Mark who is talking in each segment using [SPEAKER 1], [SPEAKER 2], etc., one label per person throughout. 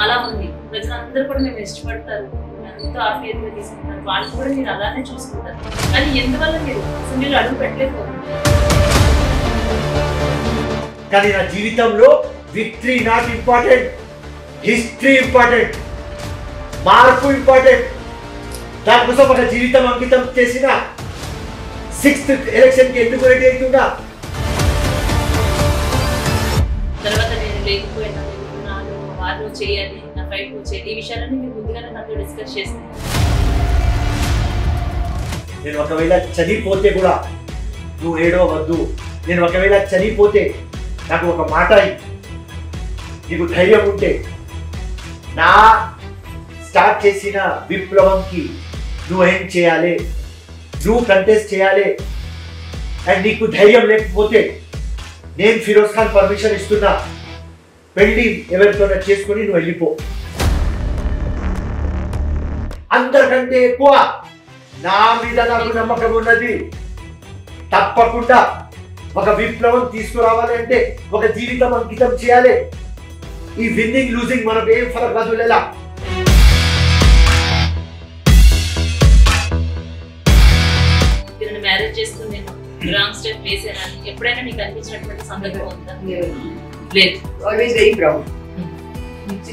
[SPEAKER 1] చాలా మంది ప్రజలందరూ కూడా మేము ఇష్టపడతారు, ఎంతో ఆప్యాయతగా తీసుకుంటారు, వాళ్ళు కూడా మీరు అలానే చూసుకుంటారు. కానీ ఎందువల్ల మీరు అసెంబ్లీలో అడుగు పెట్టలేకపోతున్నారు?
[SPEAKER 2] కానీ నా జీవితంలో victory not important, history important, మార్పు ఇంపార్టెంట్. దానికోసం ఒక జీవితం అంకితం చేసిన 6th ఎలక్షన్కి ఎందుకు రెడీ అవుతున్నా?
[SPEAKER 1] తర్వాత నేను లేకపోయినా నాలో వారు చేయాలి, నా ఫైట్ చేయాలి, ఈ విషయాలన్నీ మీరు ముందుగానే నాతో డిస్కస్ చేస్తాను.
[SPEAKER 2] నేను ఒకవేళ చనిపోతే కూడా నువ్వు ఏడవద్దు. నేను ఒకవేళ చనిపోతే నాకు ఒక మాట నీకు ధైర్యం ఉంటే నా స్టార్ట్ చేసిన విప్లవంకి నువ్వేం చేయాలి, నువ్వు కంటెస్ట్ చేయాలి. అండ్ నీకు ధైర్యం లేకపోతే నేను ఫిరోజ్ ఖాన్ పర్మిషన్ ఇస్తున్నా, పెళ్లి ఎవరితోనే చేసుకొని నువ్వు వెళ్ళిపో. అందరికంటే ఎక్కువ నా మీద నాకు నమ్మకం ఉన్నది. తప్పకుండా ఒక విప్లవం తీసుకురావాలి అంటే ఒక జీవితం అంకితం చేయాలి. ఈ విన్నింగ్ లూజింగ్ మనకు ఏం ఫరక్ కాదు. లేదా
[SPEAKER 1] మ్యారేజ్ చేసుకుని నేను రాంగ్ స్టెప్ వేసానని ఎప్పుడైనా మీకు అనిపించినటువంటి సందర్భం ఉందా? లేదు.
[SPEAKER 3] Always very proud.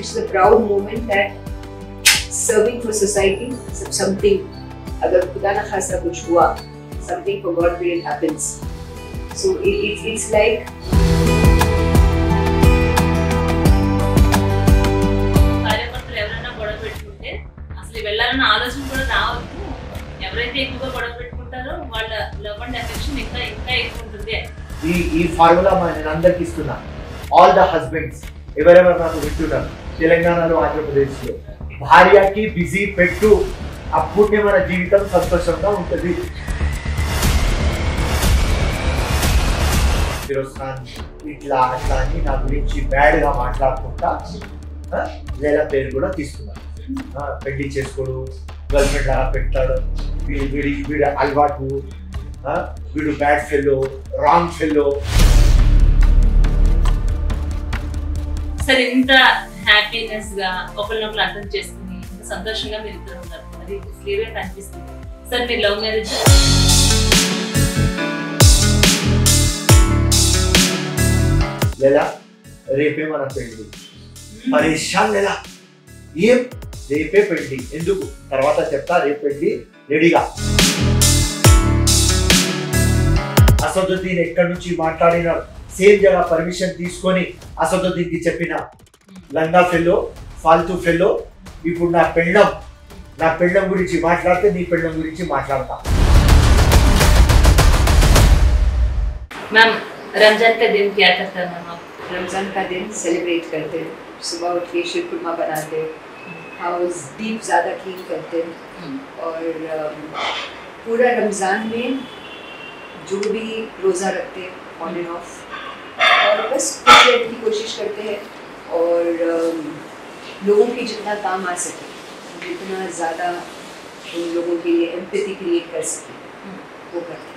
[SPEAKER 3] It's the proud moment that serving for society, something, agar खुदा ना खासा कुछ हुआ, something for God will happens. So it's like
[SPEAKER 1] కార్యకర్తలు ఎవరైనా గొడవ పెట్టుకుంటే అసలు వెళ్ళాలన్న ఆలోచన కూడా రావద్దు. ఎవరైతే ఎక్కువగా గొడవ పెట్టుకుంటారో వాళ్ళ లవ్ అండ్ అఫెక్షన్ ఇంకా ఎక్కువ ఉంటుంది.
[SPEAKER 2] ఈ ఫార్ములా నేను అందరికి ఇస్తున్నా. ఆల్ ద హస్బెండ్స్ ఎవరెవరు నాకు వింటున్నారు తెలంగాణలో, ఆంధ్రప్రదేశ్లో, భార్యకి బిజీ పెట్టు, అప్పుడే మన జీవితం సంతోషంగా ఉంటుంది. ఫిరోజ్ ఖాన్ ఇట్లా అట్లా అని నా గురించి బ్యాడ్గా మాట్లాడుకుంటా లేదా పేరు కూడా తీసుకున్నాను. పెళ్లి చేసుకోడు, గర్ల్ ఫ్రెండ్ లాగా పెట్టాడు, వీడి అలవాటు, వీడు బ్యాడ్ ఫెల్లో, రాంగ్ ఫెల్లో.
[SPEAKER 1] సరే, ఇంత హ్యాపీనెస్ గా ఒకరినొకరు అర్థం చేసుకుని ఇంత సంతోషంగా మీరు ఇద్దరు ఉన్నారు, అది క్లియర్ గా కనిపిస్తుంది. సార్, మీరు లవ్ మ్యారేజ్
[SPEAKER 2] లేదా రేపే మన పెళ్లి? పరేషాన్ లేదా? ఏం రేపే పెళ్లి ఎందుకు? తర్వాత చెప్తా. రేపు పెళ్లి రెడీగా. అసదుద్దీన్ ఎక్కడి నుంచి మాట్లాడిన సేమ్ జగ పర్మిషన్ తీసుకొని అసదుద్దీన్కి చెప్పిన లంగా ఫెల్లో, ఫాల్తూ ఫెల్లో. ఇప్పుడు నా పెళ్ళం గురించి మాట్లాడితే నీ పెళ్ళం గురించి మాట్లాడతా.
[SPEAKER 1] मैम, रमजान का दिन क्या करता है मैम?
[SPEAKER 3] रमजान का दिन सेलिब्रेट करते हैं. सुबह उठ के शीर कुरमा बनाते हैं, हाउस डीप ज़्यादा क्लीन करते हैं, और पूरा रमज़ान में जो भी रोज़ा रखते हैं ऑन एंड ऑफ, और बस खुश रहने की कोशिश करते हैं, और लोगों की जितना काम आ सके, जितना ज़्यादा उन लोगों के लिए एम्पैथी क्रिएट कर सके वो करते हैं.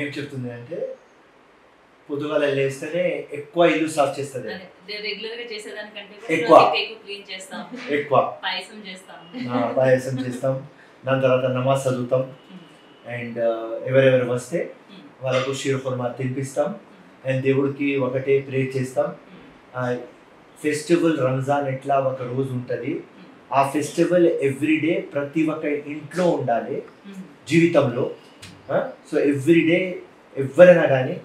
[SPEAKER 2] ఏం చెప్తుంది అంటే పొద్దుగాల లేస్తేనే ఎక్కువ ఇల్లు సాఫ్ చేస్తుంది.
[SPEAKER 1] రెగ్యులర్ గా చేసేదానికంటే
[SPEAKER 2] ఎక్కువ
[SPEAKER 1] క్లీన్ చేస్తాం,
[SPEAKER 2] ఎక్కువ
[SPEAKER 1] పాయసం
[SPEAKER 2] చేస్తాం. దాని తర్వాత నమాజ్ చదువుతాం. అండ్ ఎవరెవరు వస్తే వాళ్ళకు షీర్ ఖుర్మా తినిపిస్తాం. అండ్ దేవుడికి ఒకటే ప్రే చేస్తాం. ఫెస్టివల్ రంజాన్ ఎట్లా ఒక రోజు ఉంటుంది, ఆ ఫెస్టివల్ ఎవ్రీడే ప్రతి ఒక్క ఇంట్లో ఉండాలి జీవితంలో. సో ఎవ్రీడే ఎవరైనా కానీ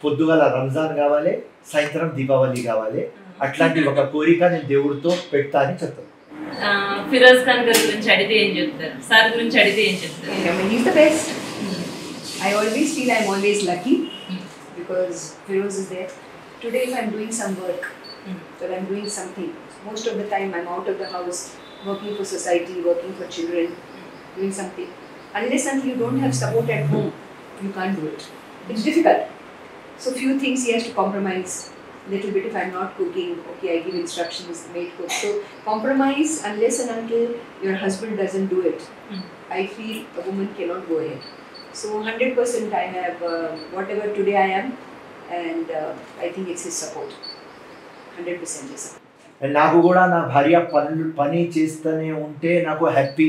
[SPEAKER 2] పొద్దుగల రంజాన్ కావాలి, సాయంత్రం దీపావళి కావాలి. అట్లాంటి ఒక కోరిక నేను దేవుడితో పెడతా అని చెప్తాను.
[SPEAKER 1] ఫిరోజ్ ఖాన్ గారి గురించి అడిగితే ఏం చెప్తారు? సార్ గురించి అడిగితే ఏం చెప్తారు?
[SPEAKER 3] He's the best. I always feel I'm always lucky because Firoz is there. Today if I'm doing some work, or I'm doing something, most of the time I'm out of the house, working for society, working for children, doing something. Unless until you don't have support at home, you can't do it. It's difficult. So few things he has to compromise. Little bit if I'm not cooking, okay, I give instructions, the maid cooks. So compromise unless and until your husband doesn't do it. I feel a woman cannot go ahead. So 100% I have whatever today I am, and I think it's his support. 100% his support.
[SPEAKER 2] And నాకు కూడా నా భార్య పని చేస్తూనే ఉంటే నాకు happy.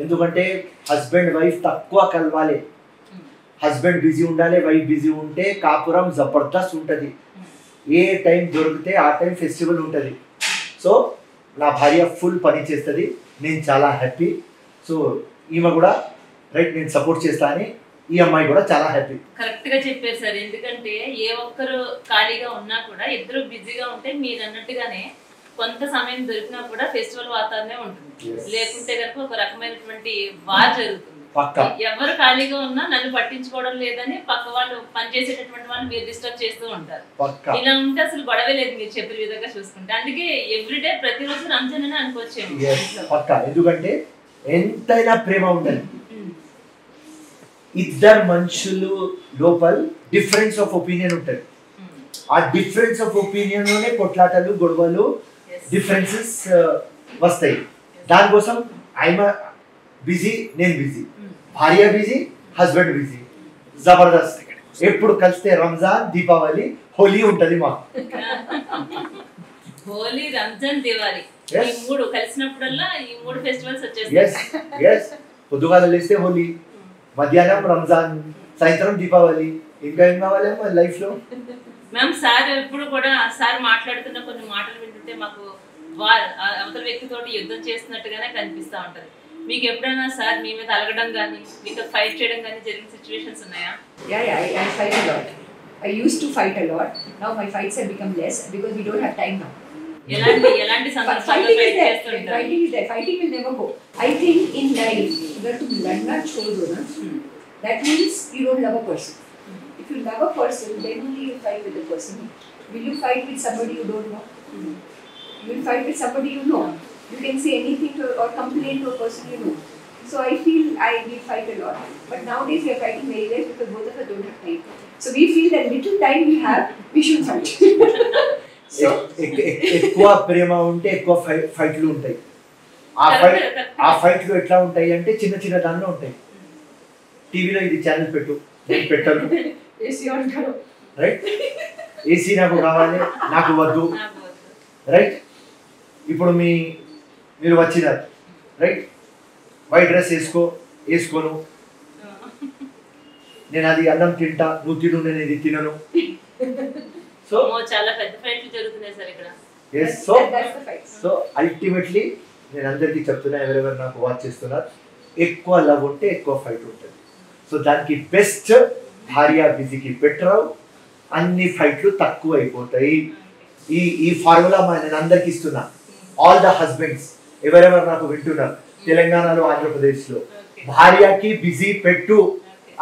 [SPEAKER 2] ఎందుకంటే husband wife తక్కువ కలవాలి. హస్బెండ్ బిజీ ఉండాలి, వైఫ్ బిజీ ఉంటే కాపురం జబర్దస్త్ ఉంటుంది. ఏ టైం దొరికితే ఆ టైం ఫెస్టివల్ ఉంటుంది. సో నా భార్య ఫుల్ పని చేస్తుంది, నేను చాలా హ్యాపీ. సో ఈమె కూడా రైట్ నేను సపోర్ట్ చేస్తా అని ఈ అమ్మాయి కూడా చాలా హ్యాపీ.
[SPEAKER 1] కరెక్ట్ గా చెప్పారు సార్. ఎందుకంటే ఏ ఒక్కరు ఖాళీగా ఉన్నా కూడా ఇద్దరు బిజీగా ఉంటే మీరు అన్నట్టుగానే కొంత సమయం దొరికినా కూడా ఫెస్టివల్ వాతావరణం ఉంటుంది. లేకుంటే కనుక ఒక రకమైనటువంటి వార్ జరుగుతుంది. ఎవరు ఖాళీగా ఉన్నా నన్ను పట్టించుకోవడం లేదని పక్క వాళ్ళు పనిచేసేటటువంటి వాళ్ళు మీరు డిస్టర్బ్ చేస్తూ ఉంటారు. ఇలా ఉంటే అసలు గొడవే లేదు మీరు చెప్పిన విధంగా చూసుకుంటే. అందుకే ఎవ్రీడే ప్రతిరోజు రంజాన్ అని అనుకోవచ్చేమో.
[SPEAKER 2] ఎందుకంటే ఎంతైనా ప్రేమ ఉండాలి. ఇద్దరు మనుషులు లోపల డిఫరెన్స్ ఆఫ్ ఒపీనియన్ ఉంటుంది. ఆ డిఫరెన్స్ ఆఫ్ ఒపీనియన్ లోనే కొట్లాటలు, గొడవలు, డిఫరెన్సెస్ వస్తాయి. దానికోసం ఆయన బిజీ, నేను బిజీ, భార్య బిజీ, హస్బెండ్ బిజీ, జబర్దస్త్. ఎప్పుడు కలిస్తే రంజాన్, దీపావళి, హోలీ ఉంటది మాకు.
[SPEAKER 1] హోలీ, రంజాన్, దివాళీ ఈ మూడు కలిసినప్పుడల్లా ఈ మూడు ఫెస్టివల్స్ వచ్చేస్తాయి.
[SPEAKER 2] పొద్దుగాల లేస్తే హోలీ, మధ్యాహ్నం రంజాన్, సాయంత్రం దీపావళి. ఇంకా ఏం కావాలి లైఫ్ లో?
[SPEAKER 1] మ్యామ్ సార్ ఎప్పుడు కూడా సార్ మాట్లాడుతున్న కొన్ని మాటలు వింటుంటే మాకు అవతల వ్యక్తితోటి యుద్ధం చేస్తున్నట్టుగానే కనిపిస్తా ఉంటది. మీకు ఎప్పుడైనా సార్ మీ మీద అలగడం కానీ మీతో ఫైట్ చేయడం కానీ జరిగిన సిచ్యువేషన్స్ ఉన్నాయా?
[SPEAKER 3] I fight a lot. I used to fight a lot. Now my fights have become less because we don't have time now.
[SPEAKER 1] ఎలాంటి సందర్భాల్లో ఫైట్ చేస్తుంటారు?
[SPEAKER 3] Fighting is there. Fighting will never go. I think in life, अगर तुम लड़ना छोड़ दो ना, that means you don't love a person. If you love a person, then only you fight with the person. Will you fight with somebody you don't know? You will fight with somebody you know. You can say anything to or complain to a person you know. So I feel we fight a lot. But nowadays we are fighting very less because both of us don't have time. So we feel that little time we have, we should fight.
[SPEAKER 2] ఎక్కువ ప్రేమ ఉంటే ఎక్కువ ఫైట్లు ఉంటాయి. ఆ ఫైట్లు ఎట్లా ఉంటాయి అంటే చిన్న చిన్న దానిలో ఉంటాయి. టీవీలో ఇది ఛానల్ పెట్టు, నేను పెట్టను, రైట్? ఏసీ నాకు కావాలి, నాకు వద్దు, రైట్? ఇప్పుడు మీరు వచ్చినారు, రైట్? వైట్ డ్రెస్ వేసుకోను, నేను అది అన్నం తింటా, నువ్వు తిను, నేను ఇది తినను. సో
[SPEAKER 1] చాలా పెద్ద ఫైట్లు జరుగుతున్నాయి సార్ ఇక్కడ.
[SPEAKER 2] సో అల్టిమేట్లీ నేను అందరికీ చెప్తున్నా, ఎవరెవరు నాకు వాచ్ చేస్తున్నారు, ఎక్కువ లవ్ ఉంటే ఎక్కువ ఫైట్ ఉంటుంది. సో దానికి బెస్ట్ భార్య బిజీకి పెట్టరావు, అన్ని ఫైట్లు తక్కువ అయిపోతాయి. ఈ ఫార్ములా నేను అందరికి ఇస్తున్నా. ఆల్ ద హస్బెండ్స్ ఎవరెవరు నాకు వింటున్నారు తెలంగాణలో, ఆంధ్రప్రదేశ్లో, భార్యకి బిజీ పెట్టు,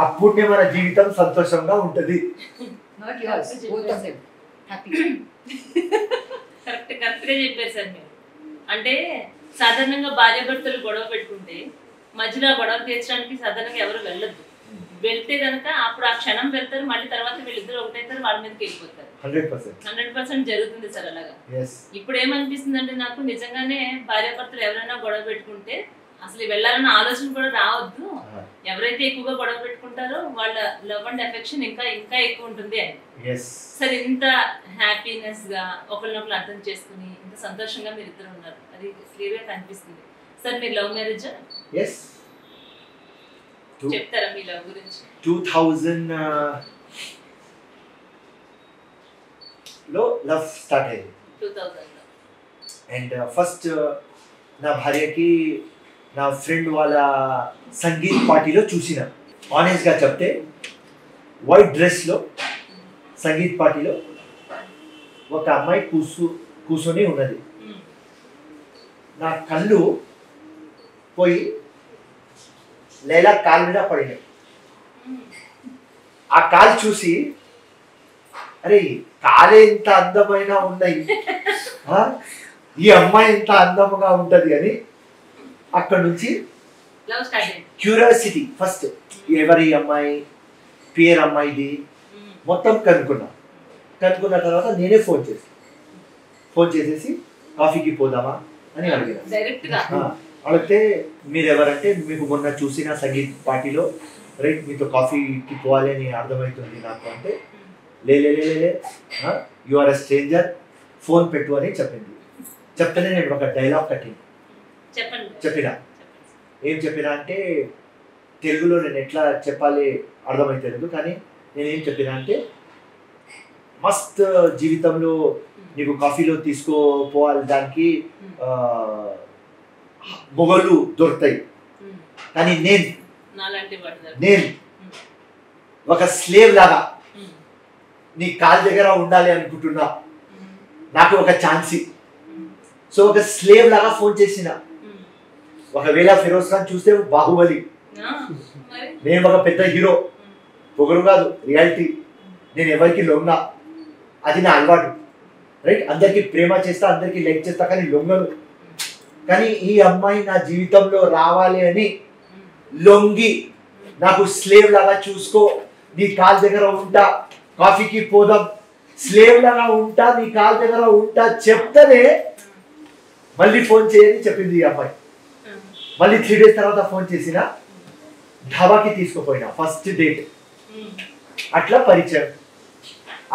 [SPEAKER 2] అప్పుడే మన జీవితం సంతోషంగా ఉంటది.
[SPEAKER 1] కరెక్ట్ గా చెప్పారు సార్ మీరు. అంటే సాధారణంగా భార్య భర్తలు గొడవ పెట్టుకుంటే మధ్యలో గొడవ తీర్చడానికి సాధారణంగా ఎవరు వెళ్ళొద్దు. వెళ్తే కనుక అప్పుడు ఆ క్షణం వెళ్తారు, మళ్ళీ తర్వాత వీళ్ళిద్దరు ఒకటైతారు, వాళ్ళ మీదకి వెళ్ళిపోతారు. 100% జరుగుతుంది సార్ అలాగా. ఇప్పుడు ఏమనిపిస్తుంది అంటే నాకు నిజంగానే భార్య భర్తలు ఎవరైనా గొడవ పెట్టుకుంటే అసలు వెళ్ళాలన్న ఆలోచన కూడా రావద్దు. ఎవరైతే ఎక్కువగా గొడవ పెట్టుకుంటారో వాళ్ళ లవ్ అండ్ ఎఫెక్షన్ ఇంకా ఎక్కువ ఉంటుంది అని. సార్ ఇంత హ్యాపీనెస్ గా ఒకరినొకరు అర్థం చేసుకుని ఇంత సంతోషంగా మీరు ఇద్దరు ఉన్నారు, అది క్లియర్ గా కనిపిస్తుంది. సార్ మీరు లవ్ మ్యారేజ్ చెప్తారా మీ లవ్ గురించి?
[SPEAKER 2] 2000 లో లవ్ స్టార్ట్ అయింది.
[SPEAKER 1] 2000
[SPEAKER 2] అండ్ ఫస్ట్ నా భార్యకి నా ఫ్రెండ్ వాళ్ళ సంగీత్ పార్టీలో చూసిన. ఆనెస్ట్గా చెప్తే వైట్ డ్రెస్లో సంగీత్ పార్టీలో ఒక అమ్మాయి కూర్చొని ఉన్నది. నా కళ్ళు పోయి లైలా కాలు మీద పడినాయి. ఆ కాలు చూసి అరే కాలే ఇంత అందమైన ఉన్నాయి, ఈ అమ్మాయి ఇంత అందముగా ఉంటది అని అక్కడ నుంచి క్యూరియాసిటీ ఫస్ట్ ఎవరి అమ్మాయి, పేరు అమ్మాయిది మొత్తం కనుక్కున్న తర్వాత నేనే ఫోన్ చేసేసి కాఫీకి పోదామా అని అడిగాను. అడిగితే మీరు ఎవరంటే మీకు మొన్న చూసిన సంగీత్ పార్టీలో రైట్ మీతో కాఫీకి పోవాలి అని అర్థమవుతుంది నాకు అంటే, లే you are a stranger, phone పెట్టు అని చెప్పింది. చెప్తేనే నేను ఒక డైలాగ్ చెప్పిన. ఏం చెప్పినా అంటే తెలుగులో నేను ఎట్లా చెప్పాలి అర్థమైతలేదు, కానీ నేనేం చెప్పినా అంటే మస్త్ జీవితంలో నీకు కాఫీలో తీసుకోపోవాలి దానికి మొగలు దొరుకుతాయి, కానీ నేను ఒక స్లేవ్ లాగా నీ కాల్ దగ్గర ఉండాలి అనుకుంటున్నా, నాకు ఒక ఛాన్సీ. సో ఒక స్లేవ్ లాగా ఫోన్ చేసిన. ఒకవేళ ఫిరోజ్ ఖాన్ చూస్తే బాహుబలి, నేను ఒక పెద్ద హీరో, పొగరు కాదు రియాలిటీ, నేను ఎవరికి లొంగ, అది నా అలవాటు రైట్. అందరికి ప్రేమ చేస్తా, అందరికి లైక్ చేస్తా, కానీ లొంగను. కానీ ఈ అమ్మాయి నా జీవితంలో రావాలి అని లొంగి నాకు స్లేవ్ లాగా చూసుకో, నీ కాల్ దగ్గర ఉంటా, కాఫీకి పోదాం, స్లేవ్ లాగా ఉంటా, నీ కాల్ దగ్గర ఉంటా చెప్తేనే మళ్ళీ ఫోన్ చేయని చెప్పింది ఈ అమ్మాయి. మళ్ళీ 3 days తర్వాత ఫోన్ చేసిన, ఢాబాకి తీసుకుపోయినా, ఫస్ట్ డేట్. అట్లా పరిచయం,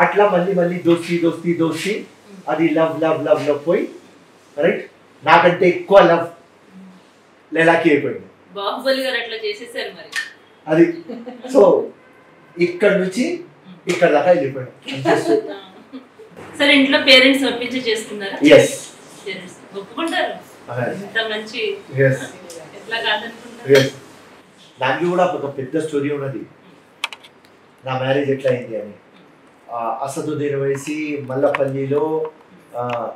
[SPEAKER 2] అట్లా మళ్ళీ మళ్ళీ దోస్తి అది లవ్ పోయి రైట్. నాకంటే ఎక్కువ లవ్ లేలాకి అయిపోయింది.
[SPEAKER 1] బాహుబలి గారు అట్లా చేసేసారు మరి
[SPEAKER 2] అది. సో ఇక్కడ నుంచి ఇక్కడ దాకా వెళ్ళిపోయాడు.
[SPEAKER 1] సరే, ఇంట్లో పేరెంట్స్ ఒప్పించి చేసుకున్నారా?
[SPEAKER 2] ఎస్,
[SPEAKER 1] ఒప్పుకుంటారు. ఇంత మంచి ఎట్లా కాదనుకుంటారు.
[SPEAKER 2] దానికి కూడా ఒక పెద్ద స్టోరీ ఉన్నది, నా మ్యారేజ్ ఎట్లా అయింది అని. అసదుద్దీన్ వేసి మల్లపల్లిలో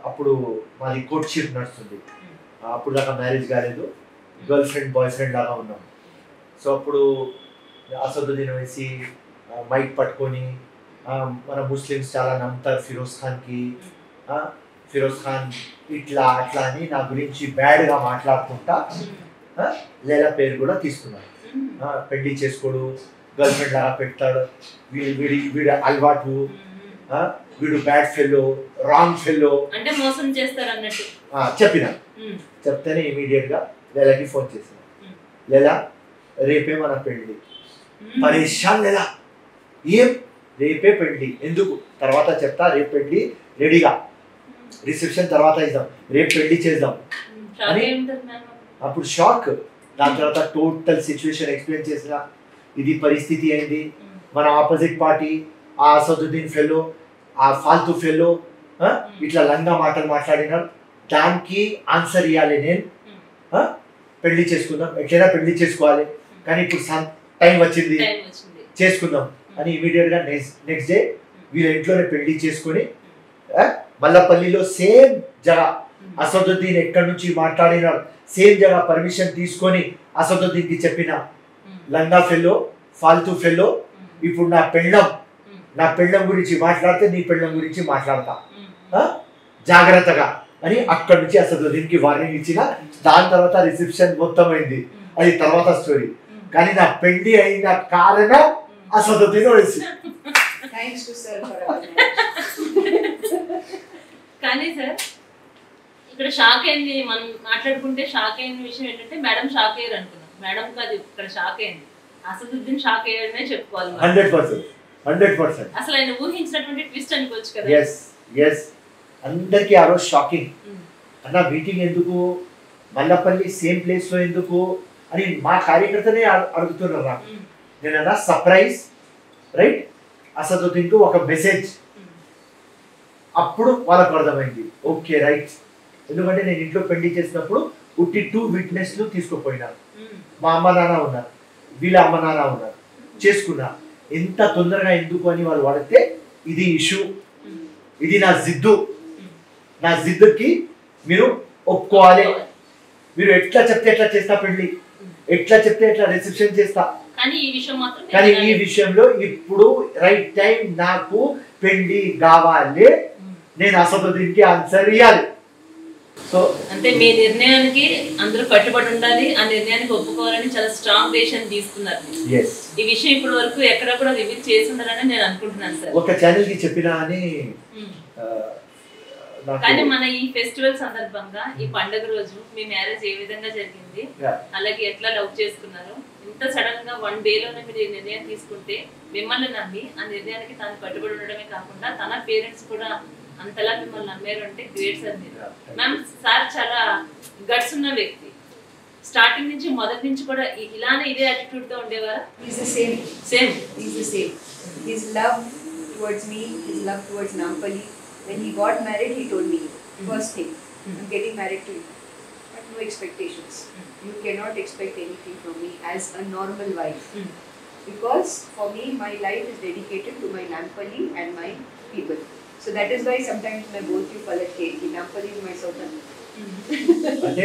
[SPEAKER 2] అప్పుడు మాది కోర్ట్షిప్ నడుస్తుంది. అప్పుడు దాకా మ్యారేజ్ కాలేదు, గర్ల్ ఫ్రెండ్ బాయ్ ఫ్రెండ్ లాగా ఉన్నాం. సో అప్పుడు అసదుద్దీన్ వేసి మైక్ పట్టుకొని మన ముస్లిమ్స్ చాలా నమ్ముతారు ఫిరోజ్ ఖాన్కి, ఫిరోజ్ ఖాన్ ఇట్లా అట్లా అని నా గురించి బ్యాడ్గా మాట్లాడుకుంటా లేలా పేరు కూడా తీసుకున్నాడు. పెళ్లి చేసుకోడు, గర్ల్ ఫ్రెండ్ లాగా పెడతాడు, వీడి అలవాటు, వీడు బ్యాడ్ ఫెల్లో, రాంగ్ ఫెల్లో
[SPEAKER 1] అంటే మోసం చేస్తారు అన్నట్టు
[SPEAKER 2] చెప్పిన. చెప్తేనే ఇమీడియట్ గా లేలాకి ఫోన్ చేసిన, లేలా రేపే మన పెళ్లి. పరేషాన్ లేలా, ఏం రేపే పెళ్లి ఎందుకు, తర్వాత చెప్తా, రేపు పెళ్లి రెడీగా, రిసెప్షన్ తర్వాత ఇద్దాం, రేపు పెళ్లి చేద్దాం అని. అప్పుడు షాక్. దాని తర్వాత టోటల్ సిచ్యువేషన్ ఎక్స్ప్లెయిన్ చేసిన, ఇది పరిస్థితి అయింది, మన ఆపోజిట్ పార్టీ ఆ అసదుద్దీన్ ఫెల్లో, ఆ ఫాల్తూ ఫెల్లో ఇట్లా లంగా మాటలు మాట్లాడినారు, దానికి ఆన్సర్ ఇవ్వాలి నేను. పెళ్లి చేసుకుందాం, ఎట్లయినా పెళ్లి చేసుకోవాలి, కానీ ఇప్పుడు టైం వచ్చింది చేసుకుందాం అని ఇమీడియట్గా నెక్స్ట్ డే వీళ్ళ ఇంట్లోనే పెళ్లి చేసుకొని మల్లపల్లిలో సేమ్ జగ అసదుద్దీన్ ఎక్కడి నుంచి మాట్లాడినారు సేమ్ జగ పర్మిషన్ తీసుకొని అసదుద్దీన్కి చెప్పిన, లంగా ఫెల్లో, ఫాల్తూ ఫెల్లో, ఇప్పుడు నా పెళ్ళం గురించి మాట్లాడితే నీ పెళ్ళం గురించి మాట్లాడతా జాగ్రత్తగా అని అక్కడి నుంచి అసదుద్దీన్కి వార్నింగ్ ఇచ్చిన. దాని తర్వాత రిసెప్షన్ మొత్తం అయింది, అది తర్వాత స్టోరీ. కానీ నా పెళ్లి అయిన కారణం అసదుద్దీన్ వేసి.
[SPEAKER 1] కానీ సార్ ఇక్కడ షాక్ అయింది, మనం మాట్లాడుకుంటే షాక్ అయిన విషయం ఏంటంటే మేడం షాక్ అయ్యారు అనుకున్నాం. మేడం కాదు ఇక్కడ షాక్ అయింది, అసదుద్దీన్ షాక్ అయ్యాడనే చెప్పుకోవాలి.
[SPEAKER 2] 100%.
[SPEAKER 1] అసలు ఆయన ఊహించినటువంటి ట్విస్ట్ అనుకోవచ్చు కదా.
[SPEAKER 2] ఎస్, అందరికి ఆ రోజు షాకింగ్. అన్న మీటింగ్ ఎందుకు, మల్లపల్లి సేమ్ ప్లేస్ లో ఎందుకు అని మా కార్యకర్తనే అడుగుతున్నారు నాకు. నేనన్నా సర్ప్రైజ్ రైట్, అసదుద్దీన్ కు ఒక మెసేజ్. అప్పుడు వాళ్ళకు అర్థమైంది, ఓకే రైట్. ఎందుకంటే నేను ఇంట్లో పెళ్లి చేసినప్పుడు ఉట్టి 2 విట్నెస్లు తీసుకుపోయినాను. మా అమ్మ నాన్న ఉన్నారు, వీళ్ళ అమ్మ నాన్న ఉన్నారు, చేసుకున్నా. ఎంత తొందరగా ఎందుకు అని వాళ్ళు వాడితే, ఇది ఇష్యూ, ఇది నా జిద్దుకి మీరు ఒప్పుకోవాలి. మీరు ఎట్లా చెప్తే ఎట్లా చేస్తా పెళ్లి, ఎట్లా చెప్తే ఎట్లా రిసెప్షన్ చేస్తా. కానీ ఈ విషయంలో ఇప్పుడు రైట్ టైం, నాకు పెళ్లి కావాలి, నేను అసదుద్దీన్కి ఆన్సర్ ఇవ్వాలి. సో
[SPEAKER 1] అంటే మీ నిర్ణయానికి అందరూ కట్టుబడి ఉండాలి, ఆ నిర్ణయానికి ఒప్పుకోవాలని చాలా స్ట్రాంగ్ డెసిషన్ తీసుకున్నారు. ఈ విషయం ఇప్పటి వరకు ఎక్కడ కూడా రివీల్ చేసి ఉండాలని నేను అనుకుంటున్నాను సార్.
[SPEAKER 2] ఒక ఛానల్ కి చెప్పినా అని.
[SPEAKER 1] కానీ మన ఈ ఫెస్టివల్ సందర్భంగా ఈ పండుగ రోజు మీ మ్యారేజ్ ఏ విధంగా జరిగింది, అలాగే ఎట్లా లవ్ చేసుకున్నారు, ఇంత సడన్ గా 1 డేలోనే మీరు ఈ నిర్ణయం తీసుకుంటే మిమ్మల్ని నమ్మి ఆ నిర్ణయానికి తాను కట్టుబడి ఉండడమే కాకుండా తన పేరెంట్స్ కూడా అంతలా మిమ్మల్ని నమ్మారు అంటే గ్రేట్ సార్ మీరు. మ్యామ్ సార్ చాలా గట్స్ ఉన్న వ్యక్తి. స్టార్టింగ్ నుంచి మొదటి నుంచి కూడా ఇలానే ఇదే యాటిట్యూడ్ తో ఉండేవారా?
[SPEAKER 3] He's the same.
[SPEAKER 1] Same.
[SPEAKER 3] He's the same. His love towards me, his love towards Nampally. When he got married, he told me, first thing, I'm getting married to you. But no expectations. You cannot expect anything from me as a normal wife. Because for me, my life is dedicated to my Nampally and my people. So that is why sometimes when I both you Palak Nampally is my Southern.
[SPEAKER 2] అంటే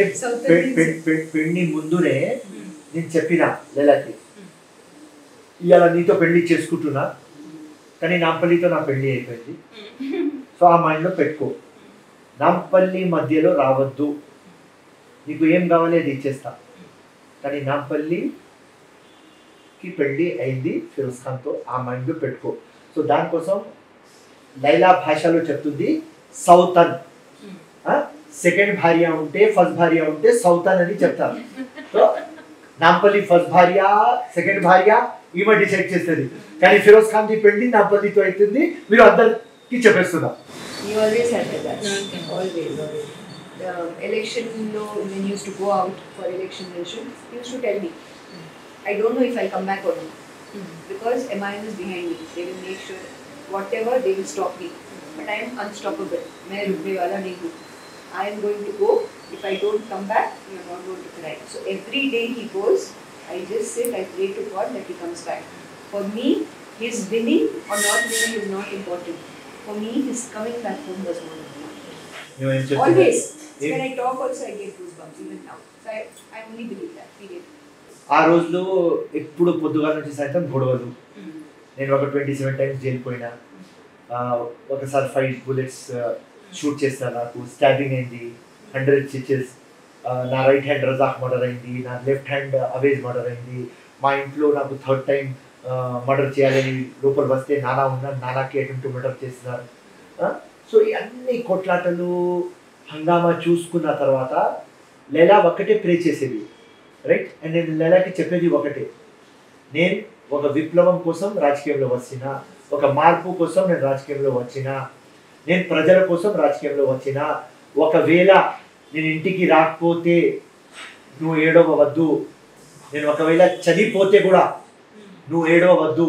[SPEAKER 2] పెళ్లి ముందునే నేను చెప్పిన లెలాకి ఇవాళ నీతో పెళ్లి చేసుకుంటున్నా కానీ నాంపల్లితో నా పెళ్లి అయిపోయింది. సో ఆ మైండ్లో పెట్టుకో, నాంపల్లి మధ్యలో రావద్దు, నీకు ఏం కావాలి అది ఇచ్చేస్తా, కానీ నాంపల్లికి పెళ్లి అయింది ఫిరోజ్ ఖాన్తో, ఆ మైండ్లో పెట్టుకో. సో దానికోసం లైలా భాషలో చెప్తుంది సౌతన్. సెకండ్ భార్య ఉంటే ఫస్ట్ భార్య ఉంటే సౌతన్ అని చెప్తారు. సో నాంపల్లి ఫస్ట్ భార్య సెకండ్ భార్య ఈమె డిసైడ్ చేస్తుంది, కానీ ఫిరోజ్ ఖాన్ ది పెళ్లి నాంపల్లితో అవుతుంది. మీరు అందరికి చెప్పేస్తున్నారు.
[SPEAKER 3] He always had that. Always. The election, when he used to go out for election, he used to tell me, I don't know if I'll come back or not. Because MIM is behind me. They will make sure whatever they will stop me. But I am unstoppable. मैं रुकने वाला नहीं हूँ. I am going to go. If I don't come back, you are not going to cry. So every day he goes, I just sit, I pray to God that he comes back. For me, his winning or not winning is not important. For me, his coming back home was more important. Always. When I talk also, I get goosebumps even now. So I only believe that. Period.
[SPEAKER 2] ఆ రోజులో ఎప్పుడు పొద్దుగాల నుంచి సాయంత్రం గొడవలు. నేను ఒక 27 times jail పోయినా. ఒకసారి 5 bullets షూట్ చేస్తారు, నాకు స్టాబింగ్ అయింది, 100 స్టిచెస్. నా రైట్ హ్యాండ్ రజాక్ మర్డర్ అయింది, నా లెఫ్ట్ హ్యాండ్ అవేజ్ మర్డర్ అయింది. మా ఇంట్లో నాకు 3rd టైం మర్డర్ చేయాలని లోపల వస్తే నానా ఉన్నారు, నానాకి అటెంప్ట్ మర్డర్ చేస్తున్నారు. సో ఈ అన్ని కొట్లాటలు హంగామా చూసుకున్న తర్వాత లైలా ఒక్కటే ప్రే చేసేది, రైట్. అండ్ నేను లైలాకి చెప్పేది ఒకటే, నేను ఒక విప్లవం కోసం రాజకీయంలో వచ్చిన, ఒక మార్పు కోసం నేను రాజకీయంలో వచ్చిన, నేను ప్రజల కోసం రాజకీయంలో వచ్చిన. ఒకవేళ నేను ఇంటికి రాకపోతే నువ్వు ఏడవవద్దు, నేను ఒకవేళ చనిపోతే కూడా నువ్వు ఏడవవద్దు,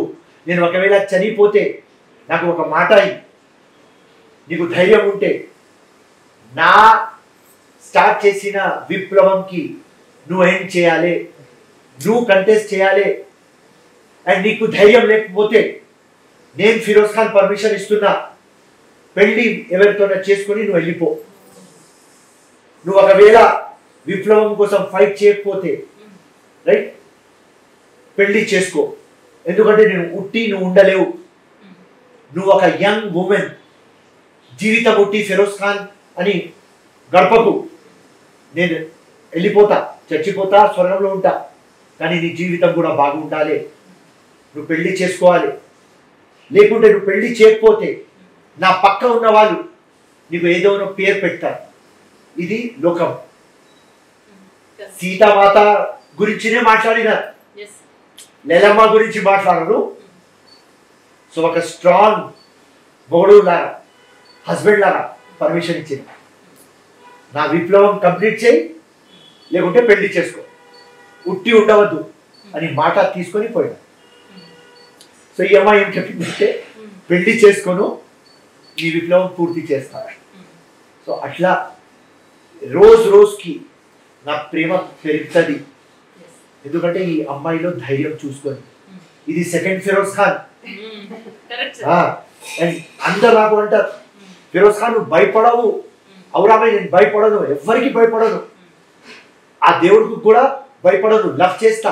[SPEAKER 2] నేను ఒకవేళ చనిపోతే నాకు ఒక మాట నీకు ధైర్యం ఉంటే నా స్టార్ట్ చేసిన విప్లవంకి నువ్వేం చేయాలి, నువ్వు కంటెస్ట్ చేయాలి. అండ్ నీకు ధైర్యం లేకపోతే నేను ఫిరోజ్ ఖాన్ పర్మిషన్ ఇస్తున్నా, పెళ్ళి ఎవరితోనే చేసుకొని నువ్వు వెళ్ళిపో. నువ్వు ఒకవేళ విప్లవం కోసం ఫైట్ చేయకపోతే రైట్ పెళ్ళి చేసుకో, ఎందుకంటే నేను ఉట్టి నువ్వు ఉండలేవు. నువ్వు ఒక యంగ్ ఉమెన్, జీవితం ఉట్టి ఫిరోజ్ ఖాన్ అని గడపకు. నేను వెళ్ళిపోతా, చచ్చిపోతా, స్వర్గంలో ఉంటా, కానీ నీ జీవితం కూడా బాగుండాలి. నువ్వు పెళ్లి చేసుకోవాలి, లేకుంటే నువ్వు పెళ్లి చేయకపోతే నా పక్క ఉన్న వాళ్ళు నీకు ఏదో పేరు పెడతారు. ఇది లోకం. సీతామాత గురించినే మాట్లాడినారు, లెలమ్మ గురించి మాట్లాడరు. సో ఒక స్ట్రాంగ్ మొగుడు లాగా, హస్బెండ్ లాగా పర్మిషన్ ఇచ్చింది, నా విప్లవం కంప్లీట్ చేయి, లేకుంటే పెళ్లి చేసుకో, ఉట్టి ఉండవద్దు అని మాట తీసుకొని పోయినా. సో ఈ అమ్మాయి ఏం చెప్పిందంటే, పెళ్లి చేసుకోను, ఈ విప్లవం పూర్తి చేస్తాను. సో అట్లా రోజు రోజుకి నా ప్రేమ పెరుగుతుంది, ఎందుకంటే ఈ అమ్మాయిలో ధైర్యం చూసుకొని. ఇది సెకండ్ ఫిరోజ్ ఖాన్. అండ్ అందరు నాకు అంటారు, ఫిరోజ్ ఖాన్ నువ్వు భయపడవు. అవురామై, నేను భయపడను, ఎవరికి భయపడను, ఆ దేవుడికి కూడా భయపడను, లవ్ చేస్తా,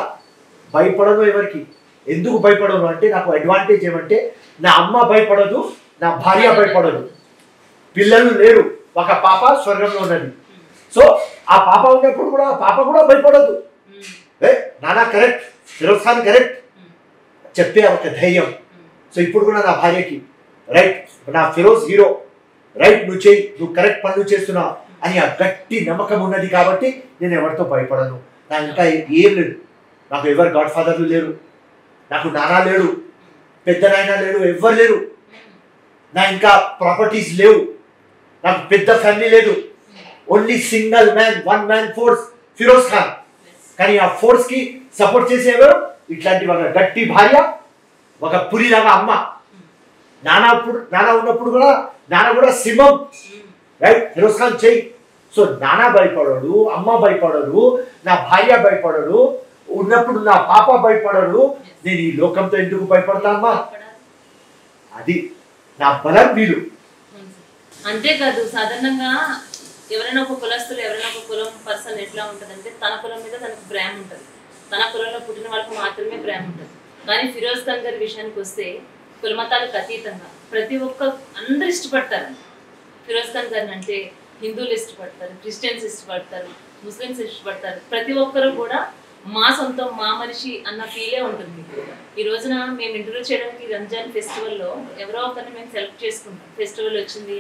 [SPEAKER 2] భయపడను ఎవరికి. ఎందుకు భయపడను అంటే నాకు అడ్వాంటేజ్ ఏమంటే నా అమ్మ భయపడదు, నా భార్య భయపడదు, పిల్లలు లేరు, ఒక పాప స్వర్గంలో ఉన్నది. సో ఆ పాప ఉన్నప్పుడు కూడా ఆ పాప కూడా భయపడదు. నానా కరెక్ట్, ఫిరోజ్ ఖాన్ కరెక్ట్ చెప్పే ఒక ధైర్యం. సో ఇప్పుడు కూడా నా భార్యకి రైట్, నా ఫిరోజ్ హీరో, రైట్ నువ్వు చేయి, నువ్వు కరెక్ట్ పనులు చేస్తున్నావు అని ఆ గట్టి నమ్మకం ఉన్నది కాబట్టి నేను ఎవరితో భయపడను. నాకు ఇంకా ఏం లేదు, నాకు ఎవరు గాడ్ ఫాదర్లు లేరు, నాకు నానా లేడు, పెద్ద నాయన లేడు, ఎవ్వరు లేరు, నా ఇంకా ప్రాపర్టీస్ లేవు, నాకు పెద్ద ఫ్యామిలీ లేదు, only single man, one man force Firoz Khan. కానీ ఆ ఫోర్స్ కి సపోర్ట్ చేసేవారు ఇట్లాంటి ఒక గట్టి భార్య, ఒక పులిలాగా అమ్మ. నాన్న ఉన్నప్పుడు కూడా నాన్న కూడా సింహం, రైట్? ఫిరోజ్ ఖాన్ చెయ్యి. సో నాన్న భయపడడు, అమ్మ భయపడడు, నా భార్య భయపడడు, ఉన్నప్పుడు నా పాప భయపడడు. నేను ఈ లోకంతో ఎందుకు భయపడతానమ్మా? అది నా బలం వీలు.
[SPEAKER 1] అంతేకాదు, సాధారణంగా ఎవరైనా ఒక కులస్తులు, ఎవరైనా ఒక కులం పర్సన్ ఎట్లా ఉంటుందంటే తన కులం మీద తనకు ప్రేమ ఉంటుంది, తన కులంలో పుట్టిన వాళ్ళకి మాత్రమే ప్రేమ ఉంటుంది. కానీ ఫిరోజ్ ఖాన్ గారి విషయానికి వస్తే కులమతాలకు అతీతంగా ప్రతి ఒక్క అందరు ఇష్టపడతారు ఫిరోజ్ ఖాన్ గారిని. అంటే హిందువులు ఇష్టపడతారు, క్రిస్టియన్స్ ఇష్టపడతారు, ముస్లిమ్స్ ఇష్టపడతారు. ప్రతి ఒక్కరు కూడా మా సొంతం, మా మనిషి అన్న ఫీలే ఉంటుంది. ఈ రోజున మేము ఇంటర్వ్యూ చేయడానికి రంజాన్ ఫెస్టివల్లో ఎవరో ఒకరిని మేము సెలెక్ట్ చేసుకుంటాం. ఫెస్టివల్ వచ్చింది,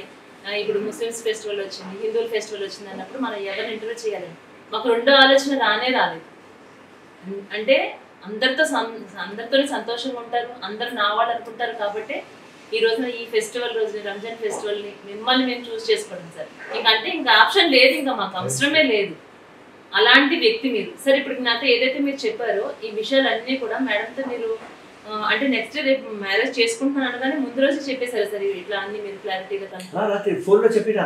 [SPEAKER 1] ఇప్పుడు ముస్లిమ్స్ ఫెస్టివల్ వచ్చింది, హిందువుల ఫెస్టివల్ వచ్చింది అన్నప్పుడు మనం ఎవరిని ఇంటర్వ్యూ చేయాలని మాకు రెండో ఆలోచన రాలేదు. అంటే అందరితో సంతోషంగా ఉంటారు, అందరు నా వాళ్ళు అనుకుంటారు. కాబట్టి ఈ రోజున ఈ ఫెస్టివల్ రోజు, రంజాన్ ఫెస్టివల్ని మిమ్మల్ని మేము చూస్ చేసుకోవడం సార్. ఇంకంటే ఇంకా ఆప్షన్ లేదు, ఇంకా మాకు అవసరమే లేదు. అలాంటి వ్యక్తి మీరు. సరే, ఇప్పుడు నాతో ఏదైతే మీరు చెప్పారో ఈ విషయాలన్నీ కూడా మేడంతో మీరు అంటే నెక్స్ట్ రేపు మ్యారేజ్ చేసుకుంటున్నాను కానీ ముందు రోజు చెప్పేశారు సార్ ఇట్లా అన్ని మీరు క్లారిటీగా?
[SPEAKER 2] రాత్రి ఫోన్ లో చెప్పినా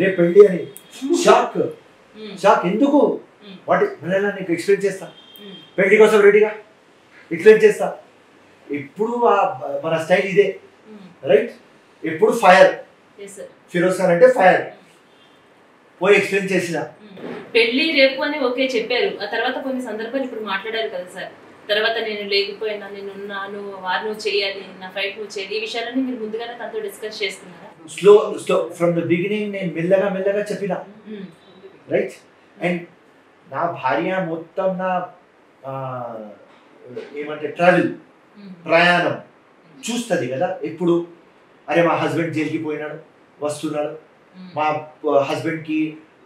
[SPEAKER 2] రేపు పెళ్లి అని. షాక్ ఎందుకు? వాటి నీకు ఎక్స్ప్లెయిన్ చేస్తా, పెళ్లి కోసం రెడీగా ఎక్స్ప్లెయిన్ చేస్తా. ఎప్పుడు మన స్టైల్ ఇదే, రైట్? ఎప్పుడు ఫైర్. ఫిరోజ్ ఖాన్ అంటే ఫైర్. పోయి ఎక్స్ప్లెయిన్ చేసిన
[SPEAKER 1] పెళ్లి రేపు అని ఓకే చెప్పారు. ఆ తర్వాత కొన్ని సందర్భాలు ఇప్పుడు మాట్లాడారు కదా సార్, తర్వాత నేను లేకపోయినా, నేను ఉన్నాను, వారు నువ్వు చేయాలి, నా ఫైట్ నువ్వు చేయాలి, ఈ విషయాలన్నీ మీరు ముందుగానే తనతో డిస్కస్ చేసుకున్నారా?
[SPEAKER 2] స్లో ఫ్రమ్ ద బిగినింగ్ నేను మెల్లగా చెప్పిన, రైట్? అండ్ నా భార్య మొత్తం నా ఏమంటే ప్రయాణం చూస్తుంది కదా ఎప్పుడు. అరే మా హస్బెండ్ జైలుకి పోయినాడు, వస్తున్నాడు, మా హస్బెండ్కి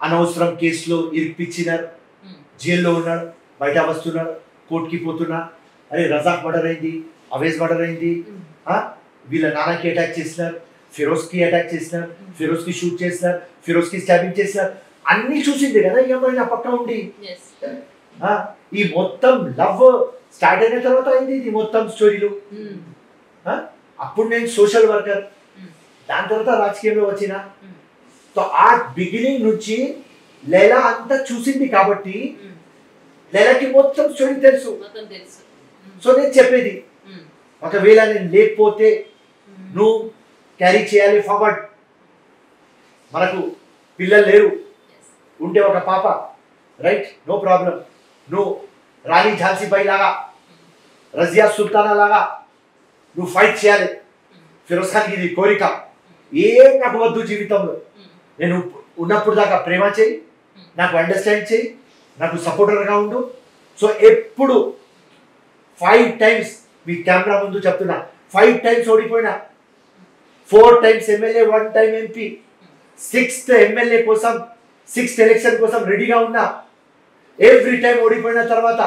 [SPEAKER 2] అనవసరం కేసులో ఇరిపించినారు, జైల్లో ఉన్నాడు, బయట వస్తున్నాడు, కోర్టుకి పోతున్నా, అరే రజాక్ మర్డర్ అయింది, అవేజ్ మర్డర్ అయింది, వీళ్ళ నాన్నకి అటాక్ చేసినారు, ఫిరోజ్కి అటాక్ చేసినారు, ఫిరోజ్కి షూట్ చేసినారు, ఫిరోజ్కి స్టాబింగ్ చేసినారు, అన్ని చూసింది కదా ఈ అమ్మాయి నా పక్క ఉండి. ఈ మొత్తం లవ్ స్టార్ట్ అయిన తర్వాత అయింది ఇది మొత్తం స్టోరీలు. అప్పుడు నేను సోషల్ వర్కర్, దాని తర్వాత రాజకీయంలో వచ్చిన. సో ఆ బిగినింగ్ నుంచి లైలా అంతా చూసింది కాబట్టి లైలాకి మొత్తం స్టోరీ తెలుసు. సో నేను చెప్పేది, ఒకవేళ నేను లేకపోతే నువ్వు క్యారీ చేయాలి ఫార్వర్డ్. మనకు పిల్లలు లేరు, ఉంటే ఒక పాప, రైట్? No problem. నువ్వు రాణి ఝాన్సీ బాయి లాగా, రజియా సుల్తానా లాగా నువ్వు ఫైట్ చేయాలి. ఫిరోజ్ ఖాన్కి ఇది కోరిక. ఏం నాకు వద్దు జీవితంలో, నేను ఉన్నప్పుడు దాకా ప్రేమ చేయి, నాకు అండర్స్టాండ్ చేయి, నాకు సపోర్టర్గా ఉండు. సో ఎప్పుడు 5 times మీ కెమెరా ముందు చెప్తున్నా, 5 times ఓడిపోయినా, 4 times MLA, 1 time MP, 6th MLA కోసం, 6th ఎలక్షన్ కోసం రెడీగా ఉన్నా. ఎవ్రీ టైం ఓడిపోయిన తర్వాత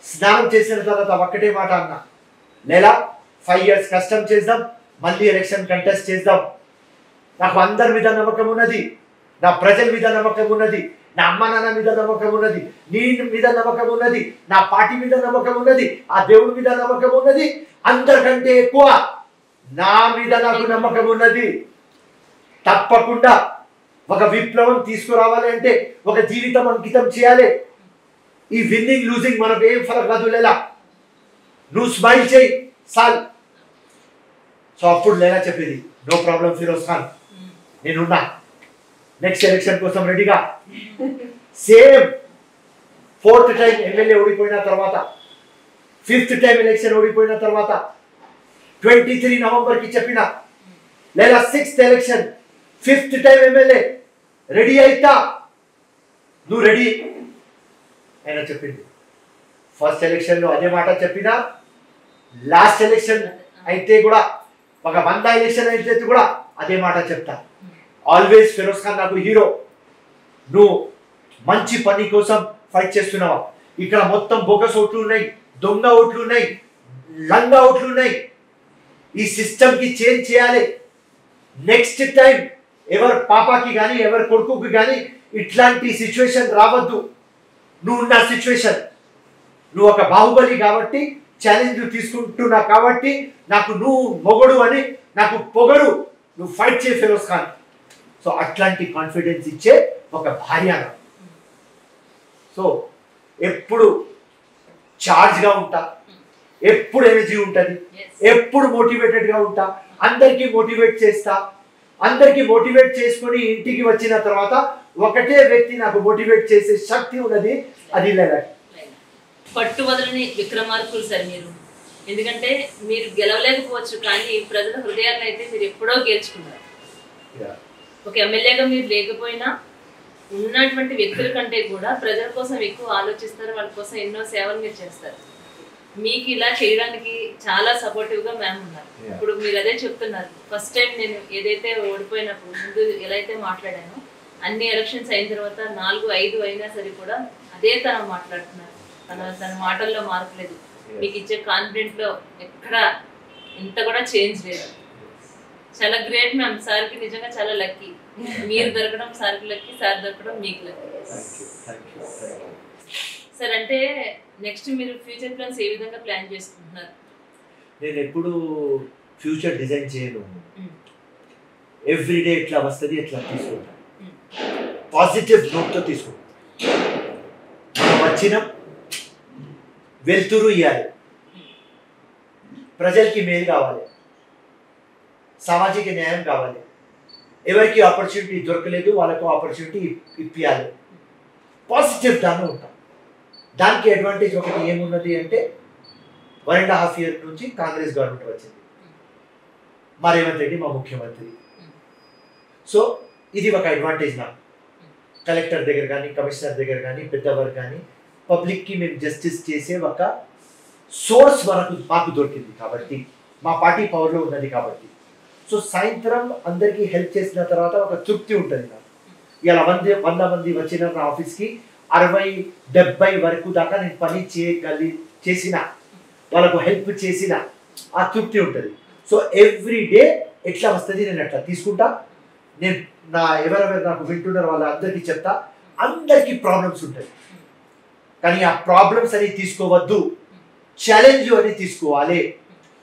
[SPEAKER 2] స్నానం చేసిన తర్వాత ఒక్కటే మాట అన్నా, నెల 5 years కష్టం చేద్దాం, మళ్ళీ ఎలక్షన్ కంటెస్ట్ చేద్దాం. నాకు అందరి మీద నమ్మకం ఉన్నది, నా ప్రజల మీద నమ్మకం ఉన్నది, నా అమ్మ నాన్న మీద నమ్మకం ఉన్నది, నీ మీద నమ్మకం ఉన్నది, నా పార్టీ మీద నమ్మకం ఉన్నది, ఆ దేవుడి మీద నమ్మకం ఉన్నది. అందరికంటే ఎక్కువ నా మీద నాకు నమ్మకం ఉన్నది. తప్పకుండా ఒక విప్లవం తీసుకురావాలి అంటే ఒక జీవితం అంకితం చేయాలి. ఈ విన్నింగ్ లూజింగ్ మనకు ఏం ఫరక్ కాదు. లేలా నువ్వు స్మైల్ చేయి సాల్. సో అప్పుడు లేలా చెప్పేది, నో ప్రాబ్లం ఫిరోజ్ ఖాన్, నేనున్నా, నెక్స్ట్ ఎలక్షన్ కోసం రెడీగా. సేమ్ 4th time ఎమ్మెల్యే ఓడిపోయిన తర్వాత, 5th time ఎలక్షన్ ఓడిపోయిన తర్వాత 23 నవంబర్కి చెప్పిన, లేదా 6th election 5th time MLA ready అయితా, నువ్వు రెడీ అయినా చెప్పింది. ఫస్ట్ ఎలక్షన్లో అదే మాట చెప్పినా, లాస్ట్ ఎలక్షన్ అయితే కూడా, ఒక 100 ఎలక్షన్ అయితే కూడా అదే మాట చెప్తా. ఆల్వేస్ ఫిరోజ్ ఖాన్ నాకు హీరో. నువ్వు మంచి పని కోసం ఫైట్ చేస్తున్నావా? ఇక్కడ మొత్తం బోగస్ ఓట్లు ఉన్నాయి, దొంగ ఓట్లు ఉన్నాయి, లంగా ఓట్లు ఉన్నాయి. ఈ సిస్టమ్కి చేంజ్ చేయాలి. నెక్స్ట్ టైం ఎవరి పాపాకి కానీ ఎవరి కొడుకుకి కానీ ఇట్లాంటి సిచ్యువేషన్ రావద్దు. నువ్వు ఉన్న సిచ్యువేషన్, నువ్వు ఒక బాహుబలి కాబట్టి ఛాలెంజ్ తీసుకుంటున్నా కాబట్టి నాకు నువ్వు మొగడు అని నాకు పొగడు, నువ్వు ఫైట్ చేయి ఫిరోజ్ ఖాన్. సో అట్లాంటి కాన్ఫిడెన్స్ ఇచ్చే ఒక భార్య. సో ఎప్పుడు చార్జ్గా ఉంటా, ఎప్పుడు ఎనర్జీ ఉంటుంది, ఎప్పుడు మోటివేటెడ్గా ఉంటా, అందరికీ మోటివేట్ చేస్తా. అందరికీ మోటివేట్ చేసుకొని ఇంటికి వచ్చిన తర్వాత ఒకటే వ్యక్తి నాకు మోటివేట్ చేసే శక్తి ఉన్నది, అది లైలా.
[SPEAKER 1] పట్టు వదలని విక్రమార్కులు సార్ మీరు. ఎందుకంటే మీరు గెలవలేకపోవచ్చు, కానీ ప్రజల హృదయాలను అయితే మీరు ఎప్పుడో గెలుచుకున్నారు. ఒక ఎమ్మెల్యేగా మీరు లేకపోయినా ఉన్నటువంటి వ్యక్తుల కంటే కూడా ప్రజల కోసం ఎక్కువ ఆలోచిస్తారు, వాళ్ళ కోసం ఎన్నో సేవలు మీరు చేస్తారు. మీకు ఇలా చేయడానికి చాలా సపోర్టివ్గా మ్యామ్ ఉన్నారు. ఇప్పుడు మీరు అదే చెప్తున్నారు, ఫస్ట్ టైం నేను ఏదైతే ఓడిపోయినప్పుడు ముందు ఎలా అయితే మాట్లాడానో అన్ని ఎలక్షన్స్ అయిన తర్వాత 4, 5 అయినా సరే కూడా అదే తన మాట్లాడుతున్నారు. తన మాటల్లో మార్పు లేదు, మీకు ఇచ్చే కాన్ఫిడెంట్ లో ఎక్కడ ఇంత కూడా చేంజ్ లేదు. చాలా గ్రేట్ మ్యామ్. సార్కి నిజంగా చాలా లక్కీ. మీరు దొరకడం సార్కి లక్కీ, సార్ దొరకడం మీకు లక్కీ. సార్ అంటే నెక్స్ట్ మీరు ఫ్యూచర్ ప్లాన్స్ ఏ విధంగా ప్లాన్ చేసుకుంటున్నారు?
[SPEAKER 2] నేను ఎప్పుడు ఫ్యూచర్ డిజైన్ చేయను, ఎవ్రీడే ఎట్లా వస్తుంది ఎట్లా తీసుకుంటాను, పాజిటివ్ నోట్తో తీసుకుంటాను. వచ్చిన వెళ్తురు ఇవ్వాలి, ప్రజలకి మేలు కావాలి, సామాజిక న్యాయం కావాలి, ఎవరికి ఆపర్చునిటీ దొరకలేదు వాళ్ళకు ఆపర్చునిటీ ఇప్పించాలి. పాజిటివ్ దాన్ని ఉంటాం. దానికి అడ్వాంటేజ్ ఒకటి ఏమున్నది అంటే 1.5 years నుంచి కాంగ్రెస్ గవర్నమెంట్ వచ్చింది, మా రేవంత్ రెడ్డి మా ముఖ్యమంత్రి. సో ఇది ఒక అడ్వాంటేజ్ నాకు. కలెక్టర్ దగ్గర కానీ కమిషనర్ దగ్గర కానీ పెద్దవారు కానీ పబ్లిక్కి మేము జస్టిస్ చేసే ఒక సోర్స్ మాకు దొరికింది కాబట్టి, మా పార్టీ పవర్లో ఉన్నది కాబట్టి. సో సాయంత్రం అందరికీ హెల్ప్ చేసిన తర్వాత ఒక తృప్తి ఉంటుంది నాకు. ఇలా 100 మంది వచ్చిన నా ఆఫీస్కి 60-70 వరకు దాకా నేను పని చేసిన వాళ్ళకు హెల్ప్ చేసిన ఆ తృప్తి ఉంటుంది. సో ఎవ్రీ డే ఎట్లా వస్తుంది నేను అట్లా తీసుకుంటా. నేను ఎవరెవరు నాకు వింటున్నారు వాళ్ళందరికీ చెప్తా, అందరికీ ప్రాబ్లమ్స్ ఉంటాయి, కానీ ఆ ప్రాబ్లమ్స్ అని తీసుకోవద్దు, ఛాలెంజ్ అని తీసుకోవాలి.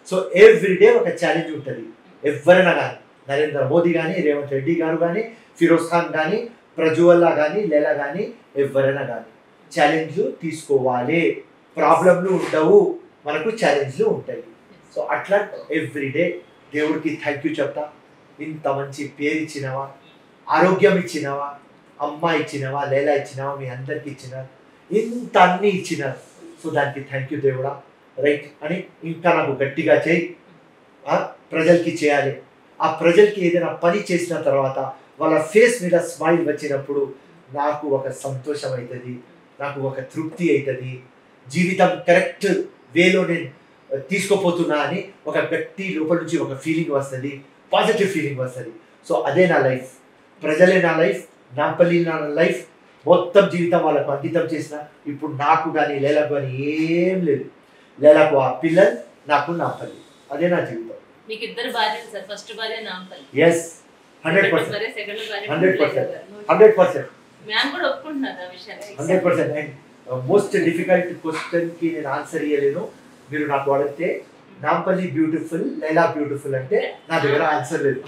[SPEAKER 2] సో ఎవ్రీ డే ఒక ఛాలెంజ్ ఉంటుంది. ఎవరైనా కానీ నరేంద్ర మోదీ కానీ రేవంత్ రెడ్డి గారు కానీ ఫిరోజ్ ఖాన్ కానీ ప్రజ్వల్ల కానీ లైలా కానీ ఎవరైనా కానీ ఛాలెంజ్ తీసుకోవాలి. ప్రాబ్లంలు ఉండవు, మనకు ఛాలెంజ్లు ఉంటాయి. సో అట్లా ఎవ్రీడే దేవుడికి థ్యాంక్ యూ చెప్తా. ఇంత మంచి పేరు ఇచ్చినవా, ఆరోగ్యం ఇచ్చినవా, అమ్మ ఇచ్చినవా, లైలా ఇచ్చినవా, మీ అందరికి ఇచ్చినారు, ఇంత అన్నీ ఇచ్చినారు. సో దానికి థ్యాంక్ యూ దేవుడా, రైట్ అని ఇంకా నాకు గట్టిగా చేయి, ప్రజలకి చేయాలి. ఆ ప్రజలకి ఏదైనా పని చేసిన తర్వాత వాళ్ళ ఫేస్ మీద స్మైల్ వచ్చినప్పుడు నాకు ఒక సంతోషం అవుతుంది, నాకు ఒక తృప్తి అవుతుంది. జీవితం కరెక్ట్ వేలో నేను తీసుకోపోతున్నా అని ఒక వ్యక్తి లోపల నుంచి ఒక ఫీలింగ్ వస్తుంది, పాజిటివ్ ఫీలింగ్ వస్తుంది. సో అదే నా లైఫ్, ప్రజలే నా లైఫ్, నాంపల్లి నా లైఫ్. మొత్తం జీవితం వాళ్ళకు అంకితం చేసిన. ఇప్పుడు నాకు కానీ లైలాకు కానీ ఏం లేదు. లైలాకు ఆ పిల్లలు, నాకు నాంపల్లి, అదే నా జీవితం.
[SPEAKER 1] మీకు ఇద్దరు భార్యలు సార్, ఫస్ట్ భార్య నాంపల్లి.
[SPEAKER 2] ఎస్ 100%.
[SPEAKER 1] సెకండ్ భార్య
[SPEAKER 2] 100%.
[SPEAKER 1] మ్యామ్ కూడా ఒప్పుకుంటున్నారు ఆ విషయాన్ని.
[SPEAKER 2] 100%. అండ్ మోస్ట్ డిఫికల్ట్ క్వశ్చన్కి నేను ఆన్సర్ ఇవ్వలేను. మీరు నాకు అడిగితే నాంపల్లి బ్యూటిఫుల్, లైలా బ్యూటిఫుల్ అంటే నా దగ్గర ఆన్సర్ లేదు.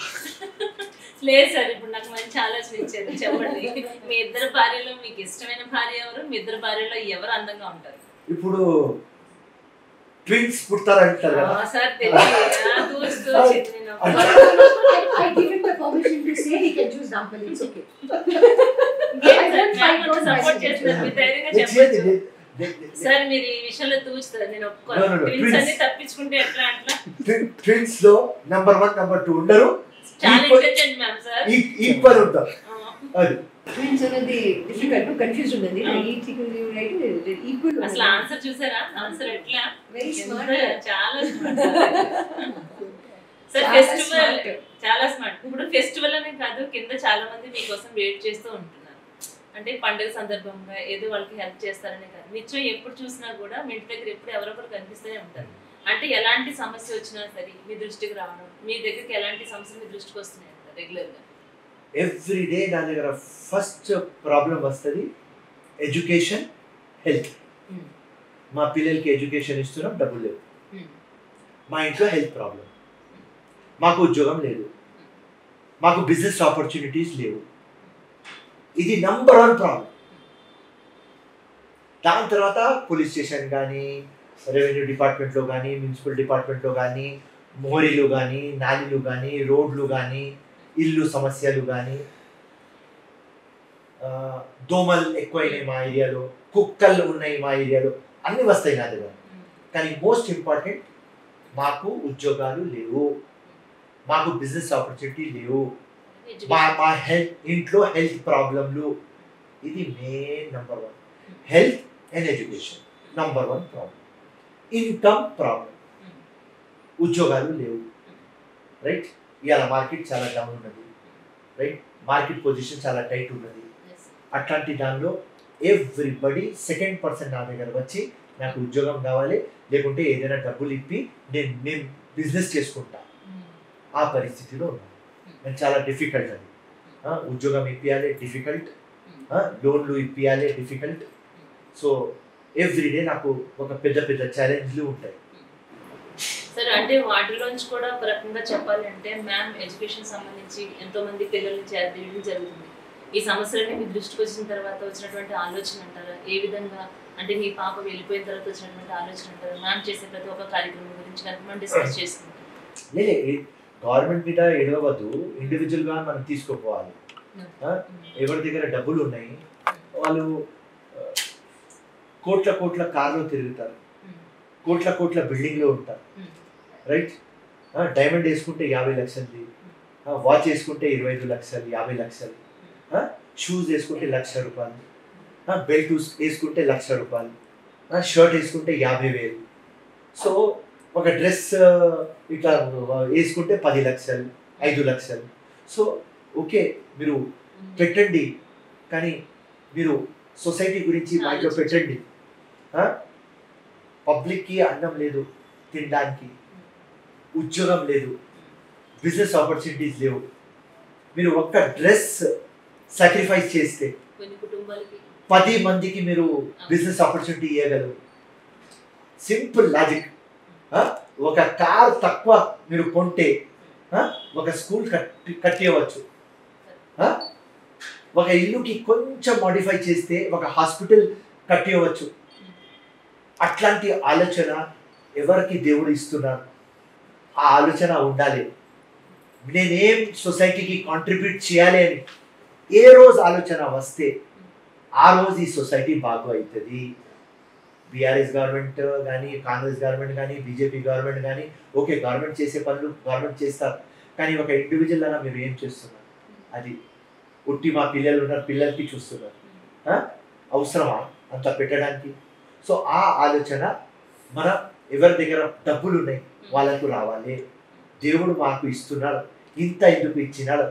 [SPEAKER 1] లేదు సార్, ఇప్పుడు నాకు మంచి ఆలోచన ఇచ్చారు. చెప్పండి, మీ ఇద్దరు భార్యలో మీకు ఇష్టమైన భార్య ఎవరు? మీ ఇద్దరు భార్యలో ఎవరు అందంగా ఉంటారు?
[SPEAKER 2] ఇప్పుడు ట్విన్స్ పుడతారంటారు కదా
[SPEAKER 1] sir.
[SPEAKER 3] I give him the permission to say he can choose Nampally. It's okay.
[SPEAKER 1] Support చేస్తారు, మీరు ధైర్యంగా చెప్పొచ్చు. సార్ మీరు ఈ విషయంలో తూచుతారు, నేను ఒప్పుకోను. ట్విన్స్ అన్ని తప్పించుకుంటే ఎట్లా అట్లా?
[SPEAKER 2] ట్విన్స్ లో నెంబర్ 1 నెంబర్ 2 ఉండరు,
[SPEAKER 1] చాలా ఇంటెలిజెంట్ మ్యామ్ సార్,
[SPEAKER 2] ఈక్వల్ ఉంటారు. అది
[SPEAKER 3] ట్విన్స్ అనేది డిఫికల్ట్, కన్ఫ్యూజ్ ఉంటుంది. ఈక్వల్
[SPEAKER 1] అసలు ఆన్సర్ చూసారా? ఆన్సర్ ఎట్లా?
[SPEAKER 3] వెరీ స్మార్ట్,
[SPEAKER 1] చాలా స్మార్ట్ సార్. ఫెస్టివల్ చాలా స్మార్ట్. ఇప్పుడు ఫెస్టివల్ అనే కాదు, కింద చాలా మంది మీకోసం వెయిట్ చేస్తూ ఉంటున్నారు. అంటే పండుగ సందర్భంగా ఏదో వాళ్ళకి హెల్ప్ చేస్తారనే కాదు, నిత్యం ఎప్పుడు చూసినా కూడా మీ ఇంటి దగ్గర ఎప్పుడు ఎవరొకరు కనిపిస్తూనే ఉంటారు. అంటే ఎలాంటి సమస్య వచ్చినా సరే మీ దృష్టికి రావడం, మీ దగ్గరికి ఎలాంటి సమస్యలు మీ దృష్టికి వస్తున్నాయి రెగ్యులర్గా?
[SPEAKER 2] ఎవ్రీ డే నా దగ్గర ఫస్ట్ ప్రాబ్లం వస్తుంది ఎడ్యుకేషన్, హెల్త్. మా పిల్లలకి ఎడ్యుకేషన్ ఇస్తున్నాం, డబ్బులు లేవు. మా ఇంట్లో హెల్త్ ప్రాబ్లం, మాకు ఉద్యోగం లేదు, మాకు బిజినెస్ ఆపర్చునిటీస్ లేవు. ఇది నంబర్ 1 ప్రాబ్లం. దాని తర్వాత పోలీస్ స్టేషన్ కానీ, రెవెన్యూ డిపార్ట్మెంట్లో కానీ, మున్సిపల్ డిపార్ట్మెంట్లో కానీ, మోరీలు కానీ, నాలీలు కానీ, రోడ్లు కానీ, ఇల్లు సమస్యలు కానీ, దోమలు ఎక్కువైనాయి మా ఏరియాలో, కుక్కలు ఉన్నాయి మా ఏరియాలో, అన్నీ వస్తాయి నా దగ్గర. కానీ మోస్ట్ ఇంపార్టెంట్, మాకు ఉద్యోగాలు లేవు, మాకు బిజినెస్ ఆపర్చునిటీ లేవు, మా హెల్త్, ఇంట్లో హెల్త్ ప్రాబ్లంలు. ఇది main number 1. Health and education number 1 problem. Income problem, ఉద్యోగాలు లేవు. రైట్, ఇవాళ మార్కెట్ చాలా డౌన్ ఉన్నది. రైట్, మార్కెట్ పొజిషన్ చాలా టైట్ ఉన్నది. అట్లాంటి దానిలో ఎవ్రీబడి సెకండ్ పర్సన్ నా దగ్గర వచ్చి నాకు ఉద్యోగం కావాలి, లేకుంటే ఏదైనా డబ్బులు ఇప్పి నేను బిజినెస్ చేసుకుంటా, ఆ పరిస్థితిలో ఉన్నాను. నేను చాలా డిఫికల్ట్ అది. ఉద్యోగం ఇప్పియాలి డిఫికల్ట్, లోన్లు ఇప్పియాలి డిఫికల్ట్. సో ఎవ్రీడే నాకు ఒక పెద్ద పెద్ద ఛాలెంజ్లు ఉంటాయి.
[SPEAKER 1] సార్, అంటే వాటిలోంచి కూడా ఒక రకంగా చెప్పాలి అంటే మ్యామ్ ఎడ్యుకేషన్ సంబంధించి ఎంతో మంది పిల్లల్ని చేర్చడం జరుగుతుంది. ఈ సమస్యలన్నీ మీ దృష్టికి వచ్చిన తర్వాత వచ్చినటువంటి ఆలోచన అంటారా? ఏ విధంగా అంటే మీ పాప వెళ్ళిపోయిన తర్వాత వచ్చినటువంటి ఆలోచన అంటారా? మ్యామ్ చేసే ప్రతి ఒక్క కార్యక్రమం గురించి కనుక మనం డిస్కస్ చేసుకుంటాం.
[SPEAKER 2] లేదు, గవర్నమెంట్ మీద ఎడవద్దు, ఇండివిజువల్గా మనం తీసుకోపోవాలి. ఎవరి దగ్గర డబ్బులు ఉన్నాయి వాళ్ళు కోట్ల కోట్ల కార్లో తిరుగుతారు, కోట్ల కోట్ల బిల్డింగ్లో ఉంటారు. రైట్, డైమండ్ వేసుకుంటే 50 లక్షలు, వాచ్ వేసుకుంటే 25 లక్షలు, 50 లక్షలు, షూస్ వేసుకుంటే ₹1,00,000, బెల్ట్ వేసుకుంటే ₹1,00,000, షర్ట్ వేసుకుంటే 50,000. సో ఒక డ్రెస్ ఇట్లా వేసుకుంటే 10 లక్షలు, 5 లక్షలు. సో ఓకే, మీరు పెట్టండి, కానీ మీరు సొసైటీ గురించి మైండ్లో పెట్టండి. పబ్లిక్కి అన్నం లేదు తినడానికి, ఉద్యోగం లేదు, బిజినెస్ ఆపర్చునిటీస్ లేవు. మీరు ఒక్క డ్రెస్ సాక్రిఫైస్ చేస్తే 10 మందికి మీరు బిజినెస్ ఆపర్చునిటీ ఇవ్వగలరు. Simple logic. ఒక కార్ తక్కువ మీరు కొంటే ఒక స్కూల్ కట్టియవచ్చు, ఒక ఇల్లుకి కొంచెం మోడిఫై చేస్తే ఒక హాస్పిటల్ కట్టియవచ్చు. అట్లాంటి ఆలోచన ఎవరికి దేవుడు ఇస్తున్నారు? ఆ ఆలోచన ఉండాలి. నేనేం సొసైటీకి కాంట్రిబ్యూట్ చేయాలి అని ఏ రోజు ఆలోచన వస్తే ఆ రోజు ఈ సొసైటీ బాగు అవుతుంది. బీఆర్ఎస్ గవర్నమెంట్ కానీ, కాంగ్రెస్ గవర్నమెంట్ కానీ, బీజేపీ గవర్నమెంట్ కానీ, ఓకే గవర్నమెంట్ చేసే పనులు గవర్నమెంట్ చేస్తారు, కానీ ఒక ఇండివిజువల్ అలా మీరు ఏం చేస్తున్నారు? అది ఉట్టి మా పిల్లలు ఉన్నారు, పిల్లలకి చూస్తున్నారు. అవసరమా అంత పెట్టడానికి? సో ఆ ఆలోచన మన ఎవరి దగ్గర డబ్బులు ఉన్నాయి వాళ్ళకు రావాలి. దేవుడు మాకు ఇస్తున్నాడు, ఇంత ఎందుకు ఇచ్చినాడు?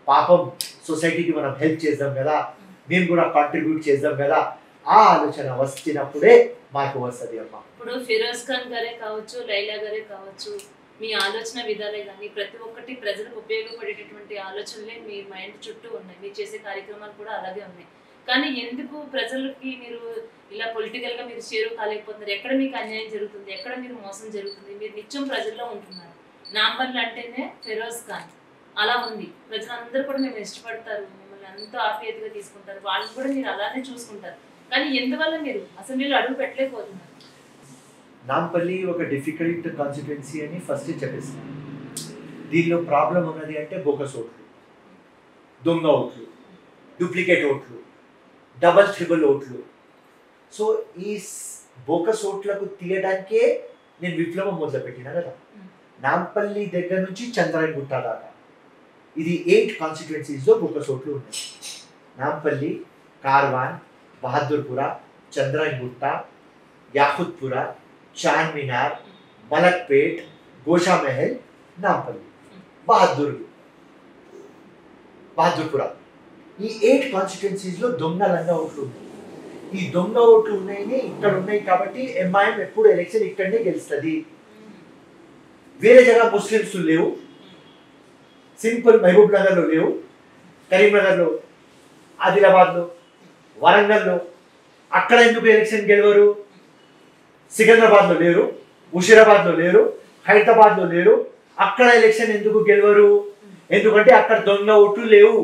[SPEAKER 2] పాపం సొసైటీకి మనం హెల్ప్ చేద్దాం కదా, మేము కూడా కాంట్రిబ్యూట్ చేద్దాం కదా, ఆ ఆలోచన వచ్చినప్పుడే మాకు వస్తుంది అమ్మ.
[SPEAKER 1] ఇప్పుడు ఫిరోజ్ ఖాన్ గారే కావచ్చు, లైలా గారే కావచ్చు, మీ ఆలోచన విధాలే కానీ ప్రతి ఒక్కటి ప్రజలకు ఉపయోగపడేటటువంటి ఆలోచనలే మీ మైండ్ చుట్టూ ఉన్నాయి. మీరు చేసే కార్యక్రమాలు కూడా అలాగే ఉన్నాయి. కానీ ఎందుకు ప్రజలకి మీరు ఇలా పొలిటికల్గా మీరు చేరువ కాలేకపోతున్నారు? ఎక్కడ మీకు అన్యాయం జరుగుతుంది? ఎక్కడ మీరు మోసం జరుగుతుంది? మీరు నిత్యం ప్రజల్లో ఉంటున్నారు. నాంపల్లి అంటేనే ఫిరోజ్ ఖాన్ అలా ఉంది. ప్రజలందరూ కూడా మేము ఇష్టపడతారు, మిమ్మల్ని ఎంతో ఆప్యాయతగా తీసుకుంటారు, వాళ్ళు కూడా మీరు అలానే చూసుకుంటారు. కానీ ఎందువల్ల మీరు అసెంబ్లీలో అడుగు పెట్టలేకపోతున్నారు?
[SPEAKER 2] నాంపల్లి ఒక డిఫికల్ట్ కాన్స్టిట్యుయెన్సీ అని ఫస్ట్ చెప్పేస్తాను. దీనిలో ప్రాబ్లం ఉన్నది అంటే బోకస్ ఓట్లు, దొంగ ఓట్లు, డూప్లికేట్ ఓట్లు, డబల్ ట్రిబుల్ ఓట్లు. సో ఈ బోకస్ ఓట్లకు తీయడానికే నేను విప్లవం మొదలుపెట్టినా కదా. నాంపల్లి దగ్గర నుంచి చంద్రాయణగుట్ట దాకా ఇది 8 కాన్స్టిట్యుయెన్సీస్లో బోకస్ ఓట్లు ఉన్నాయి. నాంపల్లి, కార్వాన్, బహదూర్పుర, చంద్రాయణగుట్ట, యాకుత్పుర, చార్మినార్, మలక్పేట్, గోషామహల్, నాంపల్లి, బహదూర్పుర, ఈ 8 కాన్స్టిట్యుయెన్సీస్లో దొంగలంగా ఓట్లు ఉన్నాయి. ఈ దొంగ ఓట్లు ఉన్నాయని ఇక్కడ ఉన్నాయి కాబట్టి ఎంఐఎం ఎప్పుడు ఎలక్షన్ ఇక్కడనే గెలుస్తుంది. వేరే జగ ముస్లిమ్స్ లేవు, సింపుల్ మహబూబ్ నగర్లో లేవు, కరీంనగర్లో, ఆదిలాబాద్లో, వరంగల్లో. అక్కడ ఎందుకు ఎలక్షన్ గెలవరు? సికింద్రాబాద్లో లేరు, ముషీరాబాద్లో లేరు, హైదరాబాద్లో లేరు. అక్కడ ఎలక్షన్ ఎందుకు గెలవరు? ఎందుకంటే అక్కడ దొంగ ఓట్లు లేవు,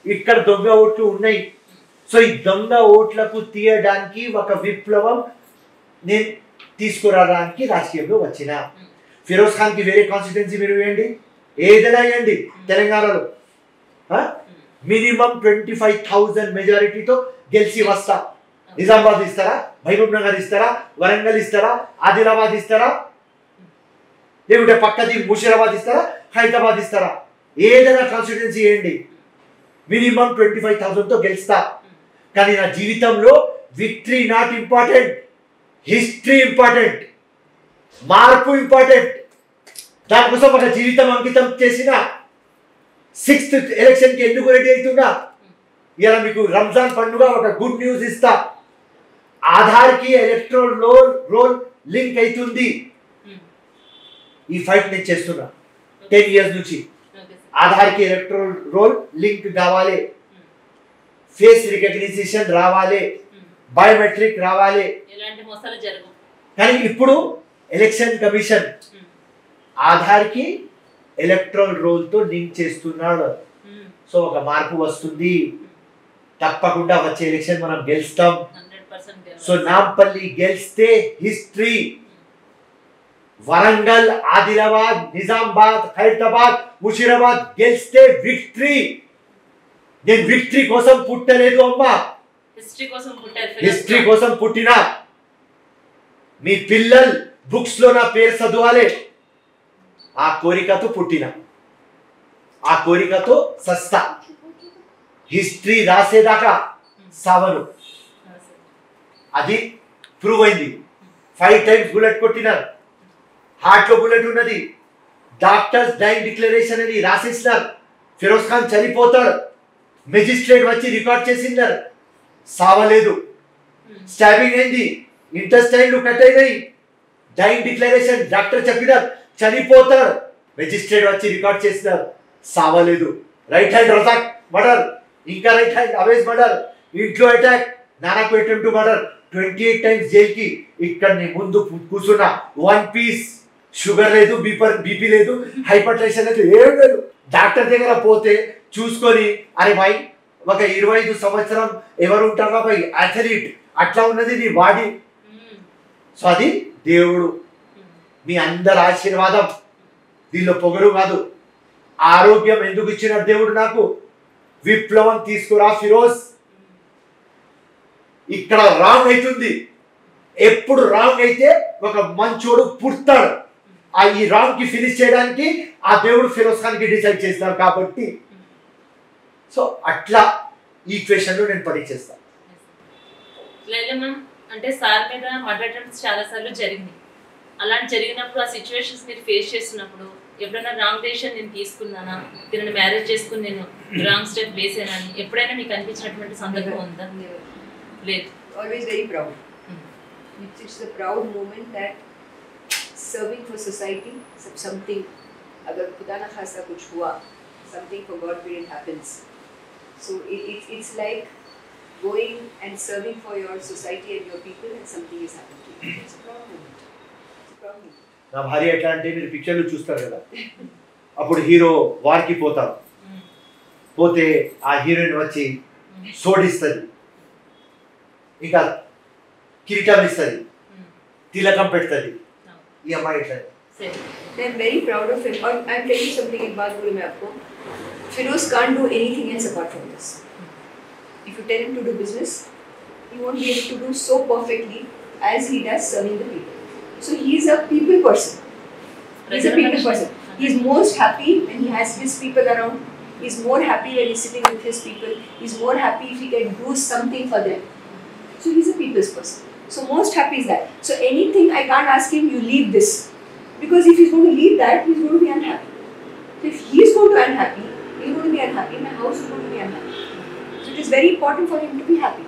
[SPEAKER 2] ఇక్కడ దొంగ ఓట్లు ఉన్నాయి. సో ఈ దొంగ ఓట్లకు తీయడానికి ఒక విప్లవం నేను తీసుకురావడానికి రాజకీయంలో వచ్చిన. ఫిరోజ్ ఖాన్కి వేరే కాన్స్టిట్యున్సీ మీరు వేయండి, ఏదైనా వేయండి తెలంగాణలో, మినిమం 25,000 మెజారిటీతో గెలిచి వస్తా. నిజామాబాద్ ఇస్తారా, మహబూబ్ నగర్ ఇస్తారా, వరంగల్ ఇస్తారా, ఆదిలాబాద్ ఇస్తారా, లేకుంటే పక్కది ముషీరాబాద్ ఇస్తారా, హైదరాబాద్ ఇస్తారా, ఏదైనా కాన్స్టిట్యున్సీ వేయండి, మినిమం 25,000తో గెలుస్తా. కానీ నా జీవితంలో victory not important, history important, మార్పు ఇంపార్టెంట్. దానికోసం ఒక జీవితం అంకితం చేసిన 6th ఎలక్షన్కి ఎందుకు రెడీ అవుతున్నా? ఇలా మీకు రంజాన్ పండుగ ఒక గుడ్ న్యూస్ ఇస్తా. ఆధార్కి ఎలక్ట్రల్ రోల్ లింక్ అవుతుంది. ఈ ఫైట్ నేను చేస్తున్నా 10 years నుంచి. ఆధార్కి ఎలక్ట్రల్ రోల్ లింక్ కావాలి, ఫేస్ రికగ్నిషన్ రావాలి, బయోమెట్రిక్ రావాలి. కానీ ఇప్పుడు ఎలక్షన్ కమిషన్ ఆధార్కి ఎలక్ట్రల్ రోల్తో లింక్ చేస్తున్నాడు. సో ఒక మార్పు వస్తుంది, తప్పకుండా వచ్చే ఎలక్షన్ మనం గెలుస్తాం. సో నాంపల్లి గెలిస్తే హిస్టరీ, వరంగల్, ఆదిలాబాద్, నిజామాబాద్, హైదరాబాద్, ముషీరాబాద్ గెలిస్తే విక్టరీ. నేను విక్టరీ కోసం పుట్టలేదు అమ్మా, హిస్టరీ కోసం పుట్టినా. మీ పిల్లలు బుక్స్ లో నా పేరు చదవాలి, ఆ కోరికతో పుట్టిన, ఆ కోరికతో సస్తా. హిస్టరీ రాసేదాకా సావను, అది ప్రూవ్ అయింది. 5 times బుల్లెట్ కొట్టినారు, హార్ట్ లో బుల్లెట్ ఉన్నది, డాక్టర్స్ డైయింగ్ డిక్లరేషన్ అని రాసేసినారు. ఫిరోజ్ ఖాన్ చనిపోతాడు, మెజిస్ట్రేట్ వచ్చి రికార్డ్ చేసినారు, సావలేదు. స్టాబింగ్ అయింది, ఇంటెస్టైన్లు కట్ అయినాయి, డైయింగ్ డిక్లరేషన్ డాక్టర్ చెప్పినారు చనిపోతాడు, మెజిస్ట్రేట్ వచ్చి రికార్డ్ చేసినారు, సావలేదు. రైట్ హ్యాండ్ రజాక్ మర్డర్, ఇంకా రైట్ హ్యాండ్ అవేజ్ మర్డర్, ఇంట్లో అటాక్, నానాకు అటెంప్ట్ టు మర్డర్, 28 times జైలుకి. ఇక్కడ నీ ముందు కూర్చున్నా, 1 piece, షుగర్ లేదు, బీపీ లేదు, హైపర్ టెన్షన్ లేదు, ఏం లేదు. డాక్టర్ దగ్గర పోతే చూసుకొని, అరే భాయ్ ఒక 25 సంవత్సరం ఎవరు ఉంటారా భాయ్, అథ్లీట్ అట్లా ఉన్నది నీ బాడీ. సో అది దేవుడు, మీ అందరి ఆశీర్వాదం, దీనిలో పొగరు కాదు. ఆరోగ్యం ఎందుకు ఇచ్చిన దేవుడు నాకు? విప్లవం తీసుకురా ఫిరోజ్. ఇక్కడ రాంగ్ అవుతుంది, ఎప్పుడు రాంగ్ అయితే ఒక మంచోడు పుడతాడు. ఈ రాంగ్ కి ఫినిష్ చేయడానికి ఆ దేవుడు ఫిరోజ్ ఖాన్ కి డిసైడ్ చేస్తారు కాబట్టి. సో అట్లా ఈక్వేషన్ లో నేను పరీక్షిస్తాను.
[SPEAKER 1] అంటే సార్ మీద మర్డర్ అటెంప్ట్స్ చాలా సార్లు జరిగింది. అలాంటి జరిగినప్పుడు ఆ సిచ్యువేషన్స్ మీరు ఫేస్ చేసినప్పుడు ఎప్పుడైనా రాంగ్ డెసిషన్ నేను తీసుకున్నానా, దీనిని మ్యారేజ్ చేసుకుని నేను రాంగ్ స్టెప్ వేసానా అని ఎప్పుడైనా మీకు అనిపించినటువంటి సందర్భం ఉందా? లేదు.
[SPEAKER 3] Always very proud. It's the proud moment that serving for society, something, agar खुदा ना खास्ता कुछ हुआ, something for God will happens. So it's like going and serving for your society and your people, and something is happening to you. It's a proud moment. It's a proud moment.
[SPEAKER 2] నా భార్య ఎట్లా అంటే, మీరు పిక్చర్లు చూస్తారు కదా, అప్పుడు hero వార్కి పోతారు, పోతే ఆ హీరోయిన్ వచ్చి సోడిస్తుంది, ఇంకా కిరీటం ఇస్తుంది, తిలకం పెడుతుంది. ఈ అమ్మాయి ఎట్లా?
[SPEAKER 3] They are very proud of him. I'm telling you something in बात बोलूँ मैं आपको. Firoz can't do anything else apart from this. If you tell him to do business, he won't be able to do so perfectly as he does serving the people. So he is a people person. He's a people person. He's most happy when he has his people around. He's more happy when he's sitting with his people. He's more happy if he can do something for them. So he's a people's person. So most happy is that. So anything I can't ask him, you leave this. Because if he's going to leave that, he's going to be unhappy. So if he's going to be unhappy, he's going to be unhappy, my house is going to be unhappy. So it is very important for him to be happy.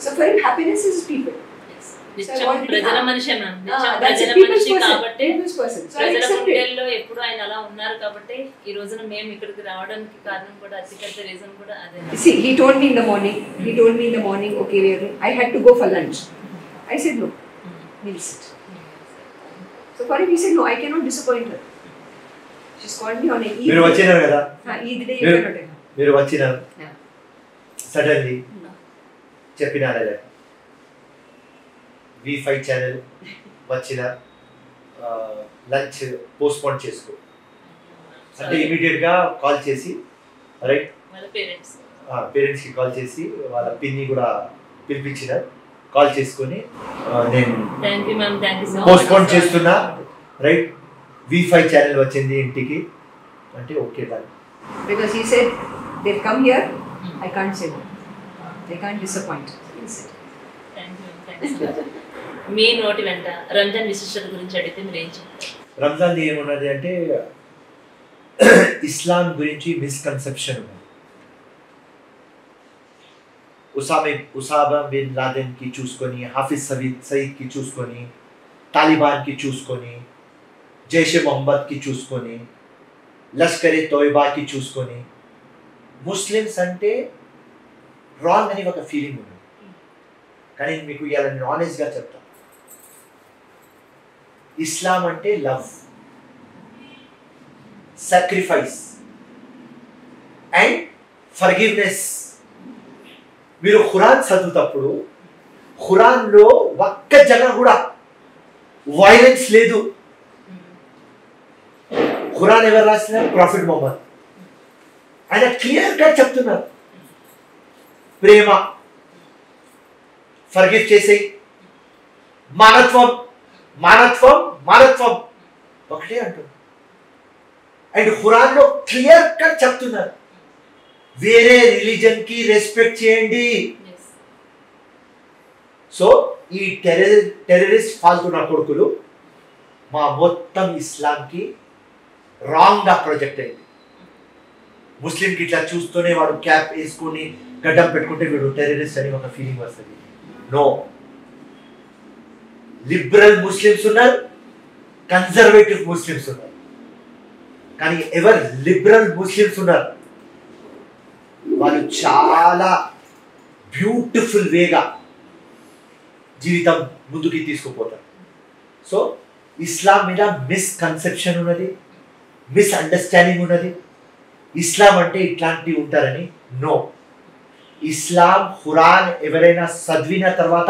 [SPEAKER 3] So for him, happiness is people.
[SPEAKER 1] Yes. నిత్యం ప్రజల మనిషి ma'am, నిత్యం
[SPEAKER 3] that's
[SPEAKER 1] ప్రజల
[SPEAKER 3] a people's
[SPEAKER 1] మనిషి
[SPEAKER 3] person,
[SPEAKER 1] కాబట్టి
[SPEAKER 3] people's person. So I
[SPEAKER 1] ప్రజల
[SPEAKER 3] accept it.
[SPEAKER 1] గుండెల్లో ఎప్పుడు ఆయన అలా ఉన్నారు కాబట్టి ఈ రోజున మేము ఇక్కడికి రావడానికి కారణం కూడా అతిపెద్ద రీజన్ కూడా అదే.
[SPEAKER 3] See, he told me in the morning, okay, I had to go for lunch. I said no, we'll sit. So for him, he said no, I cannot disappoint her. She's called me on a
[SPEAKER 2] మీరు వచ్చినారు కదా,
[SPEAKER 3] Eid day you cannot tell.
[SPEAKER 2] మీరు వచ్చినారు
[SPEAKER 3] Yeah.
[SPEAKER 2] Suddenly చెప్పినారా V5 channel వచ్చిన lunch postpone చేసుకో అంటే ఇమీడియట్గా call చేసి రైట్
[SPEAKER 1] వాళ్ళ పేరెంట్స్
[SPEAKER 2] పేరెంట్స్కి కాల్ చేసి వాళ్ళ పిన్ని కూడా పిలిపించిన కాల్ చేసుకొని నేను
[SPEAKER 1] thank you ma'am, thank you so much.
[SPEAKER 2] Postpone చేస్తున్నా రైట్ V5 ఛానల్ వచ్చింది ఇంటికి అంటే okay done.
[SPEAKER 3] Because he said, they'll come here, I can't say no. They can't disappoint. He said.
[SPEAKER 1] Thank you, thank you so much. మీ నోటి వెంట రంజాన్ విశిష్టత గురించి అడిగితే మీరు ఏం చెప్తారు?
[SPEAKER 2] రంజాన్ ఏమున్నది అంటే ఇస్లాం గురించి మిస్కన్సెప్షన్ ఉంది. ఉసామా బిన్ లాదెన్కి చూసుకొని, హాఫిజ్ సయీద్కి చూసుకొని, తాలిబాన్కి చూసుకొని, జైషే మొహమ్మద్కి చూసుకొని, లష్కరే తోయిబాకి చూసుకొని ముస్లిమ్స్ అంటే రాంగ్ అని ఒక ఫీలింగ్ ఉంది. కానీ మీకు ఇలా నేను ఆనెస్ట్గా చెప్తాను, ఇస్లాం అంటే లవ్, సాక్రిఫైస్ అండ్ ఫర్గివ్నెస్. మీరు ఖురాన్ చదువుతప్పుడు ఖురాన్లో ఒక్క జగన్ కూడా వైలెన్స్ లేదు. ఖురాన్ ఎవరు రాసినారు? ప్రాఫిట్ మొహమ్మద్. ఆయన క్లియర్ గా చెప్తున్నారు, ప్రేమ, ఫర్గివ్ చేసేయి, మానత్వం మానత్వం మానత్వం ఒకటే అంటుంది. అండ్ ఖురాన్ లో క్లియర్ గా చెప్తున్నారు, వేరే రిలీజన్ కి రెస్పెక్ట్ చేయండి. సో ఈ టెర్రరిస్ట్ ఫాల్తున్న కొడుకులు మా మొత్తం ఇస్లాంకి రాంగ్ గా ప్రొజెక్ట్ అయింది. ముస్లింకి ఇట్లా చూస్తూనే వాడు క్యాప్ వేసుకుని గడ్డం పెట్టుకుంటే వీడు టెర్రరిస్ట్ అని ఒక ఫీలింగ్ వస్తుంది. నో, లిబరల్ ముస్లిమ్స్ ఉన్నారు, కన్జర్వేటివ్ ముస్లిమ్స్ ఉన్నారు. కానీ ఎవరు లిబరల్ ముస్లిమ్స్ ఉన్నారు వాళ్ళు చాలా బ్యూటిఫుల్ వేగా జీవితం ముందుకి తీసుకుపోతారు. సో ఇస్లాం మీద మిస్కన్సెప్షన్ ఉన్నది, మిస్అండర్స్టాండింగ్ ఉన్నది. ఇస్లాం అంటే ఇట్లాంటివి ఉంటారని. నో, ఇస్లాం ఖురాన్ ఎవరైనా చదివిన తర్వాత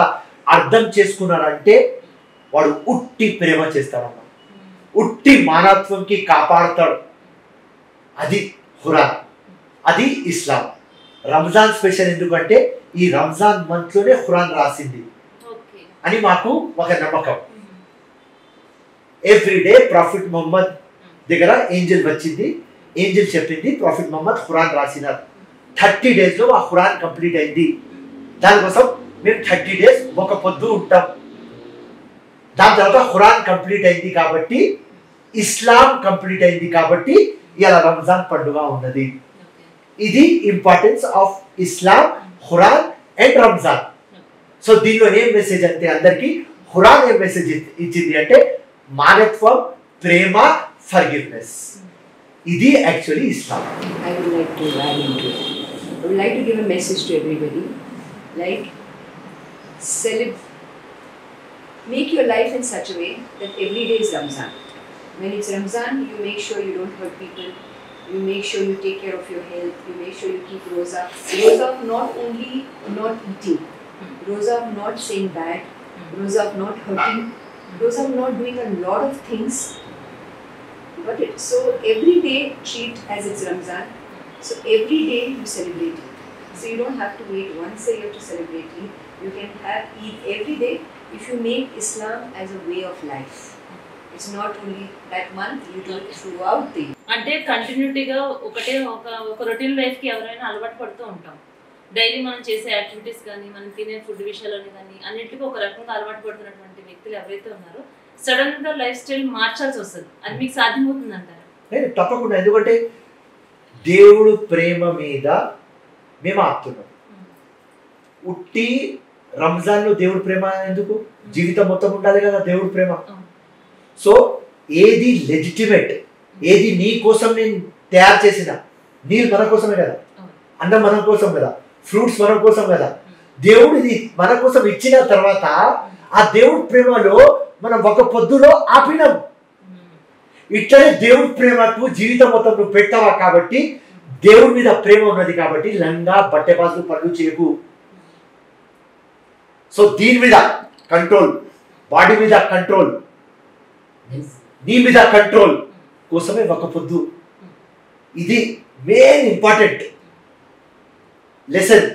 [SPEAKER 2] అర్థం చేసుకున్నారంటే వాడు ఉట్టి ప్రేమ చేస్తాడమ్మా, ఉట్టి మానవత్వంకి కాపాడుతాడు. అది ఖురాన్, అది ఇస్లాం. రంజాన్ స్పెషల్ ఎందుకంటే ఈ రంజాన్ మంత్ లోనే ఖురాన్ రాసింది అని మాకు ఒక నమ్మకం. ఎవ్రీడే ప్రాఫిట్ మొహమ్మద్ దగ్గర ఏంజల్ వచ్చింది, ఏంజల్ చెప్పింది ప్రాఫిట్ మొహమ్మద్ ఖురాన్ రాసినారు. 30 days లో ఆ ఖురాన్ కంప్లీట్ అయింది. దానికోసం మేము 30 days ఒక పొద్దు ఉంటాం. దాని తర్వాత ఖురాన్ కంప్లీట్ అయింది కాబట్టి, ఇస్లాం కంప్లీట్ అయింది కాబట్టి ఇలా రంజాన్ పండుగ ఉన్నది. ఇది importance of Islam, Quran and Ramzan. So దీనిలో ఏం మెసేజ్ అంటే అందరికి ఖురాన్ ఏం మెసేజ్ ఇచ్చింది అంటే మానవత్వం, ప్రేమ, ఫర్గివ్నెస్. ఇది actually Islam.
[SPEAKER 3] I would like to add into it. I would like to give a message to everybody. Like, make your life in such a way that every day is Ramzan. When it's Ramzan, you make sure you don't hurt people. You make sure you take care of your health. You make sure you keep roza. Roza of not only not eating, roza of not saying bad, roza of not hurting, roza of not doing a lot of things. But so every day treat as it's Ramzan. So every day you celebrate it. So you don't have to wait once a year to celebrate Eid. You can have Eid every day if you make Islam as a way of life. It's not only that month, you do it throughout the year.
[SPEAKER 1] అంటే కంటిన్యూటీగా ఒక routine life కి ఎవరైనా అలవాటు పడుతూ ఉంటాం. Daily మనం చేసే activities కానీ, మనం తినే ఫుడ్ విషయాలని కానీ అన్నింటికీ ఒక రకంగా అలవాటు పడుతున్నటువంటి వ్యక్తులు ఎవరైతే ఉన్నారో సడన్ గా లైఫ్ స్టైల్ మార్చాల్సి వస్తుంది. అది మీకు సాధ్యమవుతుంది అంటారు?
[SPEAKER 2] నేను తప్పకుండా, ఎందుకంటే దేవుడు ప్రేమ మీద మేము ఆపుతున్నాం. ఉట్టి రంజాన్లో దేవుడి ప్రేమ ఎందుకు? జీవితం మొత్తం ఉండాలి కదా దేవుడి ప్రేమ. సో ఏది లెజిటిమేట్, ఏది నీ కోసం నేను తయారు చేసిన, నీరు మన కోసమే కదా, అన్నం మన కోసం కదా, ఫ్రూట్స్ మన కోసం కదా, దేవుడు ఇది మన కోసం ఇచ్చిన తర్వాత ఆ దేవుడి ప్రేమలో మనం ఒక పొద్దులో ఆపినాం. ఇట్లనే దేవుడి ప్రేమకు జీవితం మొత్తం నువ్వు పెట్టావా కాబట్టి దేవుడి మీద ప్రేమ ఉన్నది కాబట్టి లంగా బట్టెబాజు పనులు చేయకు. సో దీని మీద కంట్రోల్, బాడీ మీద కంట్రోల్, నీ మీద కంట్రోల్ కోసమే ఒక పొద్దు. ఇది మెయిన్ ఇంపార్టెంట్ లెసన్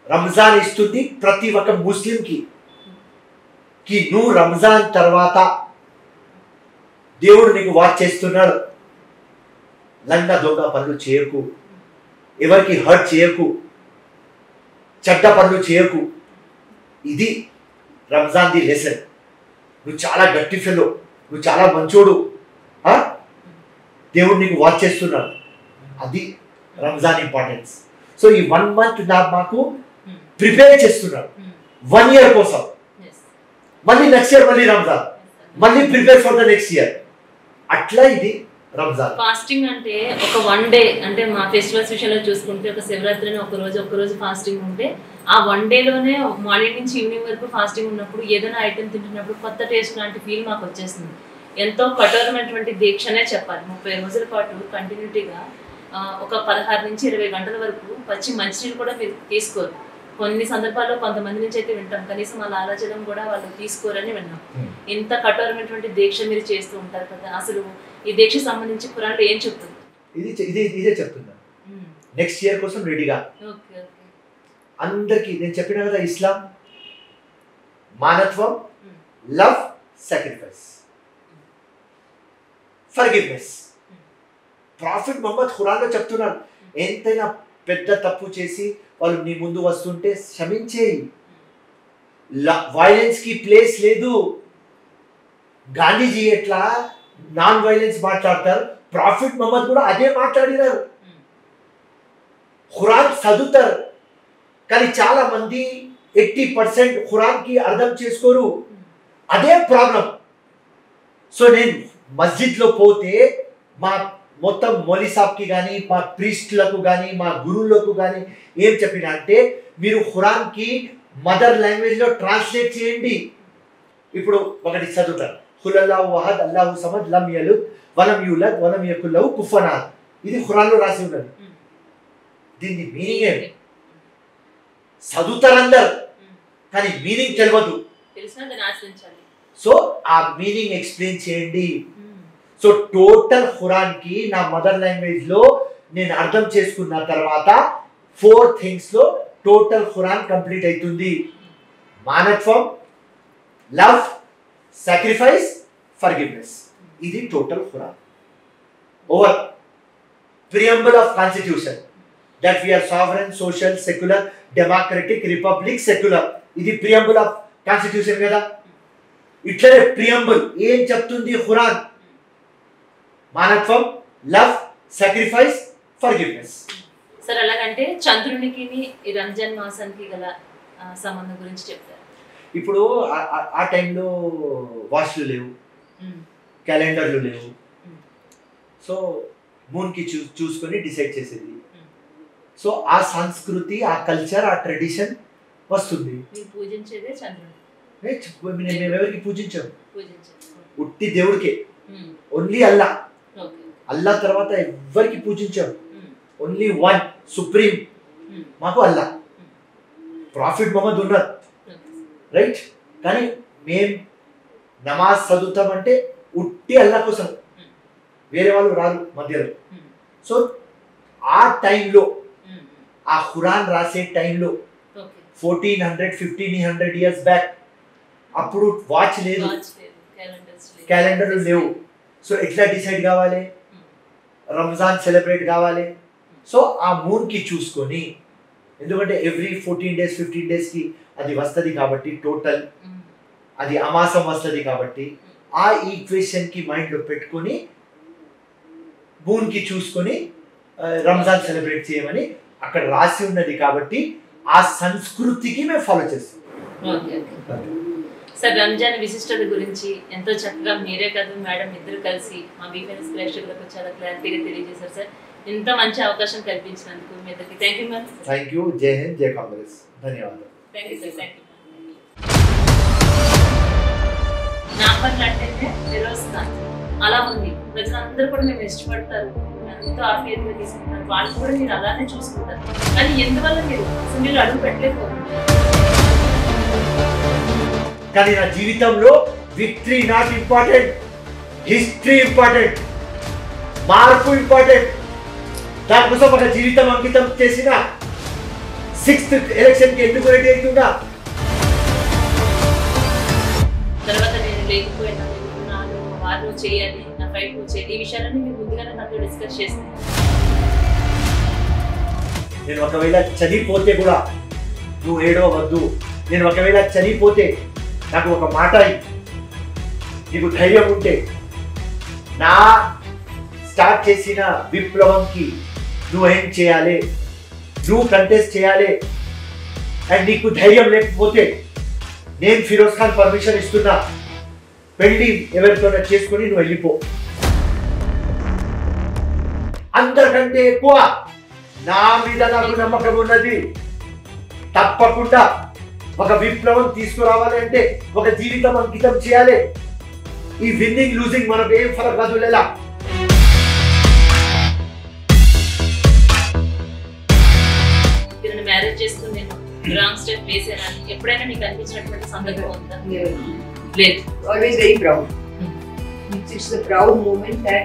[SPEAKER 2] రంజాన్ ఇస్తుంది ప్రతి ఒక్క ముస్లింకి. నువ్వు రంజాన్ తర్వాత దేవుడు నీకు వాచ్ చేస్తున్నాడు, లంగా దొంగ పనులు చేయకు, ఎవరికి హర్ట్ చేయకు, చెడ్డ పనులు చేయకు. ఇది రంజాన్ ది లెసన్. నువ్వు చాలా గట్టి ఫెలో, నువ్వు చాలా మంచోడు, దేవుడు నీకు వాచ్ చేస్తున్నాడు. అది రంజాన్ ఇంపార్టెన్స్. సో ఈ 1 month మాకు ప్రిపేర్ చేస్తున్నాడు 1 year కోసం. మళ్ళీ నెక్స్ట్ ఇయర్ మళ్ళీ రంజాన్, మళ్ళీ prepare for the next year. అట్లా ఇది రంజాన్.
[SPEAKER 1] ఫాస్టింగ్ అంటే ఒక 1 day, అంటే మా ఫెస్టివల్స్ విషయంలో చూసుకుంటే ఒక శివరాత్రిని ఒక రోజు ఫాస్టింగ్ ఉంటే ఆ 1 dayలోనే మార్నింగ్ నుంచి ఈవినింగ్ వరకు ఫాస్టింగ్ ఉన్నప్పుడు ఏదైనా ఐటెం తింటున్నప్పుడు కొత్త టేస్ట్ లాంటి ఫీల్ మాకు వచ్చేస్తుంది. ఎంతో కఠోరమైనటువంటి దీక్షనే చెప్పాలి. 30 రోజుల పాటు కంటిన్యూటీగా ఒక 16 నుంచి 20 గంటల వరకు పచ్చి మంచినీళ్ళు కూడా మీరు తీసుకోరు. కొన్ని సందర్భాల్లో కొంతమంది నుంచి అయితే వింటాం, కనీసం వాళ్ళ ఆలోచన కూడా వాళ్ళు తీసుకోరని విన్నాం. ఇంత కఠోరమైనటువంటి దీక్ష మీరు చేస్తూ ఉంటారు కదా, అసలు ఈ దీక్ష సంబంధించి ఖురాన్లో ఏం చెప్తుంది?
[SPEAKER 2] ఇదే చెప్తున్నా. నెక్స్ట్ ఇయర్ కోసం రెడీగా అందరికి నేను చెప్పిన కదా, ఇస్లాం మానత్వం, love, sacrifice, forgiveness. Prophet Mohammed ఖురాన్లో చెప్తున్నాడు, ఎంతైనా పెద్ద తప్పు చేసి వాళ్ళు నీ ముందు వస్తుంటే క్షమించేయి. వైలెన్స్ కి ప్లేస్ లేదు. గాంధీజీ ఎట్లా నాన్ వైలెన్స్ మాట్లాడతారు, ప్రాఫిట్ మొహమ్మద్ కూడా అదే మాట్లాడినారు. ఖురాన్ చదువుతారు కానీ చాలా మంది 80% ఖురాన్ కి అర్థం చేసుకోరు. అదే ప్రాబ్లం. సో నేను మస్జిద్లో పోతే మా మొత్తం మౌలీ సాబ్కి కానీ, మా ప్రీస్ట్లకు కానీ, మా గురువులకు కానీ ఏం చెప్పినా అంటే మీరు ఖురాన్కి మదర్ లాంగ్వేజ్లో ట్రాన్స్లేట్ చేయండి. ఇప్పుడు ఒకటి చదువుతారు, ఖులల్లాహు అహద్ అల్లాహు సమద్ లం యలిద్ వలం యూలద్ వలం యకుల్ లహు కుఫువన్ అహద్. ఇది ఖురాన్లో రాసి ఉన్నది. దీన్ని మీనింగ్ ఏంటి? చదువుతారు అందరు కానీ మీనింగ్ తెలియదు. సో ఆ మీనింగ్ ఎక్స్ప్లెయిన్ చేయండి. సో టోటల్ ఖురాన్ కి నా మదర్ లాంగ్వేజ్ లో నేను అర్థం చేసుకున్న తర్వాత 4 things లో టోటల్ ఖురాన్ కంప్లీట్ అవుతుంది. మానత్వం, లవ్, సాక్రిఫైస్, ఫర్గివ్నెస్. ఇది total Quran. Our preamble of constitution that we are sovereign, social, secular, democratic, republic, secular. ఇది ప్రియంబుల్ ఆఫ్ కాన్స్టిట్యూషన్ కదా. ఇట్లనే ప్రియంబుల్ ఏం చెప్తుంది ఖురాన్? మానత్వం, లవ్, సాక్రిఫైస్, ఫర్గివ్నెస్.
[SPEAKER 1] సార్ అలాగంటే చంద్రునికి ఈ రంజాన్ మాసానికి గల సంబంధం గురించి చెప్తారు.
[SPEAKER 2] ఇప్పుడు ఆ టైంలో వాచ్లు లేవు, క్యాలెండర్లు లేవు. సో మూన్కి చూసుకొని డిసైడ్ చేసేది. సో ఆ సంస్కృతి, ఆ కల్చర్, ఆ ట్రెడిషన్ వస్తుంది.
[SPEAKER 1] పూజించేదే చంద్రుడు.
[SPEAKER 2] మేము ఎవరికి పూజించాము? ఉట్టి దేవుడికే, ఓన్లీ అల్లా. అల్లా తర్వాత ఎవరికి పూజించాము? ఓన్లీ వన్ సుప్రీం, మాకు అల్లా. ప్రాఫిట్ మొహమ్మద్ ఉన్నది రైట్. కానీ మేం నమాజ్ చదువుతామంటే ఉట్టి అల్లా కోసం, వేరే వాళ్ళు రారు మధ్యలో. సో ఆ టైంలో, ఆ ఖురాన్ రాసే టైంలో 1400-1500 years బ్యాక్, అప్పుడు వాచ్ లేదు, క్యాలెండర్లు లేవు. సో ఎట్లా డిసైడ్ కావాలి? రంజాన్ సెలబ్రేట్ కావాలి. సో ఆ మూన్కి చూసుకొని, ఎందుకంటే ఎవ్రీ 14 days 15 daysకి అది వస్తుంది కాబట్టి, టోటల్ అది అమాసం వస్తుంది కాబట్టి, ఆ ఈక్వేషన్కి మైండ్లో పెట్టుకొని మూన్కి చూసుకొని రంజాన్ సెలబ్రేట్ చేయమని అక్కడ రాసి ఉన్నది కాబట్టి ఆ సంస్కృతికి మేము ఫాలో చేస్తాం.
[SPEAKER 1] ఓకే ఓకే సార్, రంజాన్ విశిష్టత గురించి ఎంతో చక్కగా మీరే కాదు మేడం ఇద్దరు కలిసి మా వీకెండ్స్ ప్రేక్షకులకు చాలా క్లారిటీగా తెలియజేశారు సార్. ఇంత మంచి అవకాశం కల్పించినందుకు మీ ఇద్దరికి thank you ma'am.
[SPEAKER 2] Thank you. జై హింద్, జై కాంగ్రెస్. ధన్యవాదాలు.
[SPEAKER 1] Thank you sir. Thank you. నా పట్ల అంటే ఫిరోజ్ ఖాన్ అలా ఉంది. ప్రజలందరూ కూడా మేము ఇష్టపడతారు, ఎంతో ఆప్యాయతగా తీసుకుంటారు, వాళ్ళు కూడా మీరు అలానే చూసుకుంటారు. కానీ ఎందువల్ల మీరు అసెంబ్లీలో అడుగు పెట్టలేకపోతున్నారు?
[SPEAKER 2] కానీ నా జీవితంలో victory not important, history important, మార్పు ఇంపార్టెంట్. దానికోసం ఒక జీవితం అంకితం చేసిన 6th ఎలక్షన్కి ఎందుకు రెడీ అవుతున్నా?
[SPEAKER 1] తర్వాత నేను లేకపోయినా నాలో వారు చేయాలి, నా ఫైట్ నువ్వు చేయాలి, ఈ విషయాలన్నీ మీరు ముందుగానే నాతో డిస్కస్ చేస్తాను.
[SPEAKER 2] నేను ఒకవేళ చనిపోతే కూడా నువ్వు ఏడవద్దు. నేను ఒకవేళ చనిపోతే నాకు ఒక మాట నీకు ధైర్యం ఉంటే నా స్టార్ట్ చేసిన విప్లవంకి నువ్వేం చేయాలి, నువ్వు కంటెస్ట్ చేయాలి. అండ్ నీకు ధైర్యం లేకపోతే నేను ఫిరోజ్ ఖాన్ పర్మిషన్ ఇస్తున్నా, పెళ్లి ఎవరితోనే చేసుకుని నువ్వు వెళ్ళిపో. అందరికంటే ఎక్కువ నా మీద నాకు నమ్మకం ఉన్నది. తప్పకుండా ఒక విప్లవం తీసుకురావాలి అంటే ఒక జీవితం అంకితం చేయాలి. ఈ విన్నింగ్ లూజింగ్ మనకు ఏం ఫరక్ కాదు. లేదా
[SPEAKER 1] మ్యారేజ్ చేసుకుని నేను రాంగ్ స్టెప్ వేసానని ఎప్పుడైనా మీకు అనిపించినటువంటి సందర్భం ఉందా? లేదు.
[SPEAKER 3] Always very proud. It's the proud moment that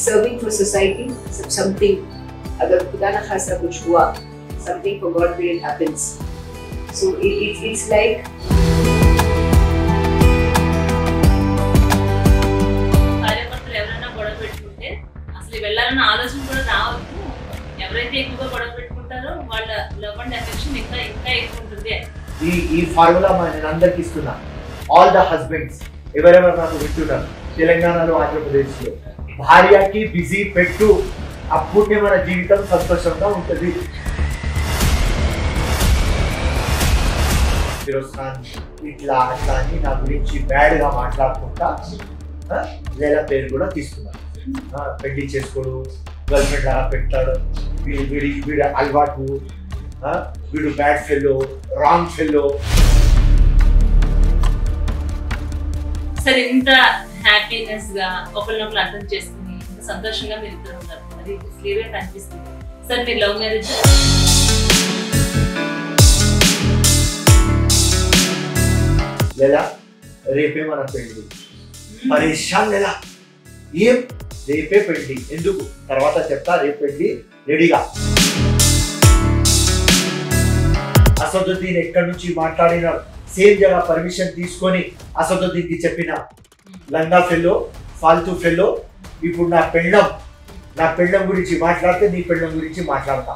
[SPEAKER 3] serving for society, something, agar खुदा ना खास्ता कुछ हुआ, something for God will happens. So it's like
[SPEAKER 1] కార్యకర్తలు ఎవరైనా గొడవ పెట్టుకుంటే అసలు వెళ్ళాలన్న ఆలోచన కూడా రావద్దు. ఎవరైతే ఎక్కువగా గొడవ పెట్టుకుంటారో వాళ్ళ లవ్ అండ్ అఫెక్షన్ ఇంకా ఎక్కువ ఉంటుంది.
[SPEAKER 2] ఈ ఫార్ములా నేను అందరికి ఇస్తున్నా. ఆల్ ద హస్బెండ్స్ ఎవరెవరు నాకు వింటున్నారు తెలంగాణలో, ఆంధ్రప్రదేశ్లో, భార్యకి బిజీ పెట్టు, అప్పుడే మన జీవితం సంతోషంగా ఉంటుంది. ఫిరోజ్ ఖాన్ ఇట్లా అట్లా అని నా గురించి బ్యాడ్గా మాట్లాడుకుంటా లేదా పేరు కూడా తీసుకున్నాను. పెళ్లి చేసుకోడు, గర్ల్ ఫ్రెండ్ లాగా పెట్టాడు, వీడి అలవాటు, వీడు బ్యాడ్ ఫెల్లో, రాంగ్ ఫెల్లో.
[SPEAKER 1] సరే, ఇంత హ్యాపీనెస్ గా ఒకరినొకరు అర్థం చేసుకుని ఇంత సంతోషంగా మీరు ఇద్దరు ఉన్నారు, అది క్లియర్ గా కనిపిస్తుంది. సార్, మీరు లవ్ మ్యారేజ్
[SPEAKER 2] లేదా రేపే మన పెళ్లి? పరేషాన్ లేదా? ఏం రేపే పెళ్లి ఎందుకు? తర్వాత చెప్తా. రేపు పెళ్లి రెడీగా. అసదుద్దీన్ ఎక్కడి నుంచి మాట్లాడిన సేమ్ జగ పర్మిషన్ తీసుకొని అసదుద్దీన్ కి చెప్పిన లంగా ఫెల్లో, ఫాల్తూ ఫెల్లో, ఇప్పుడు నా పెళ్ళం గురించి మాట్లాడితే నీ పెళ్ళం గురించి మాట్లాడతా.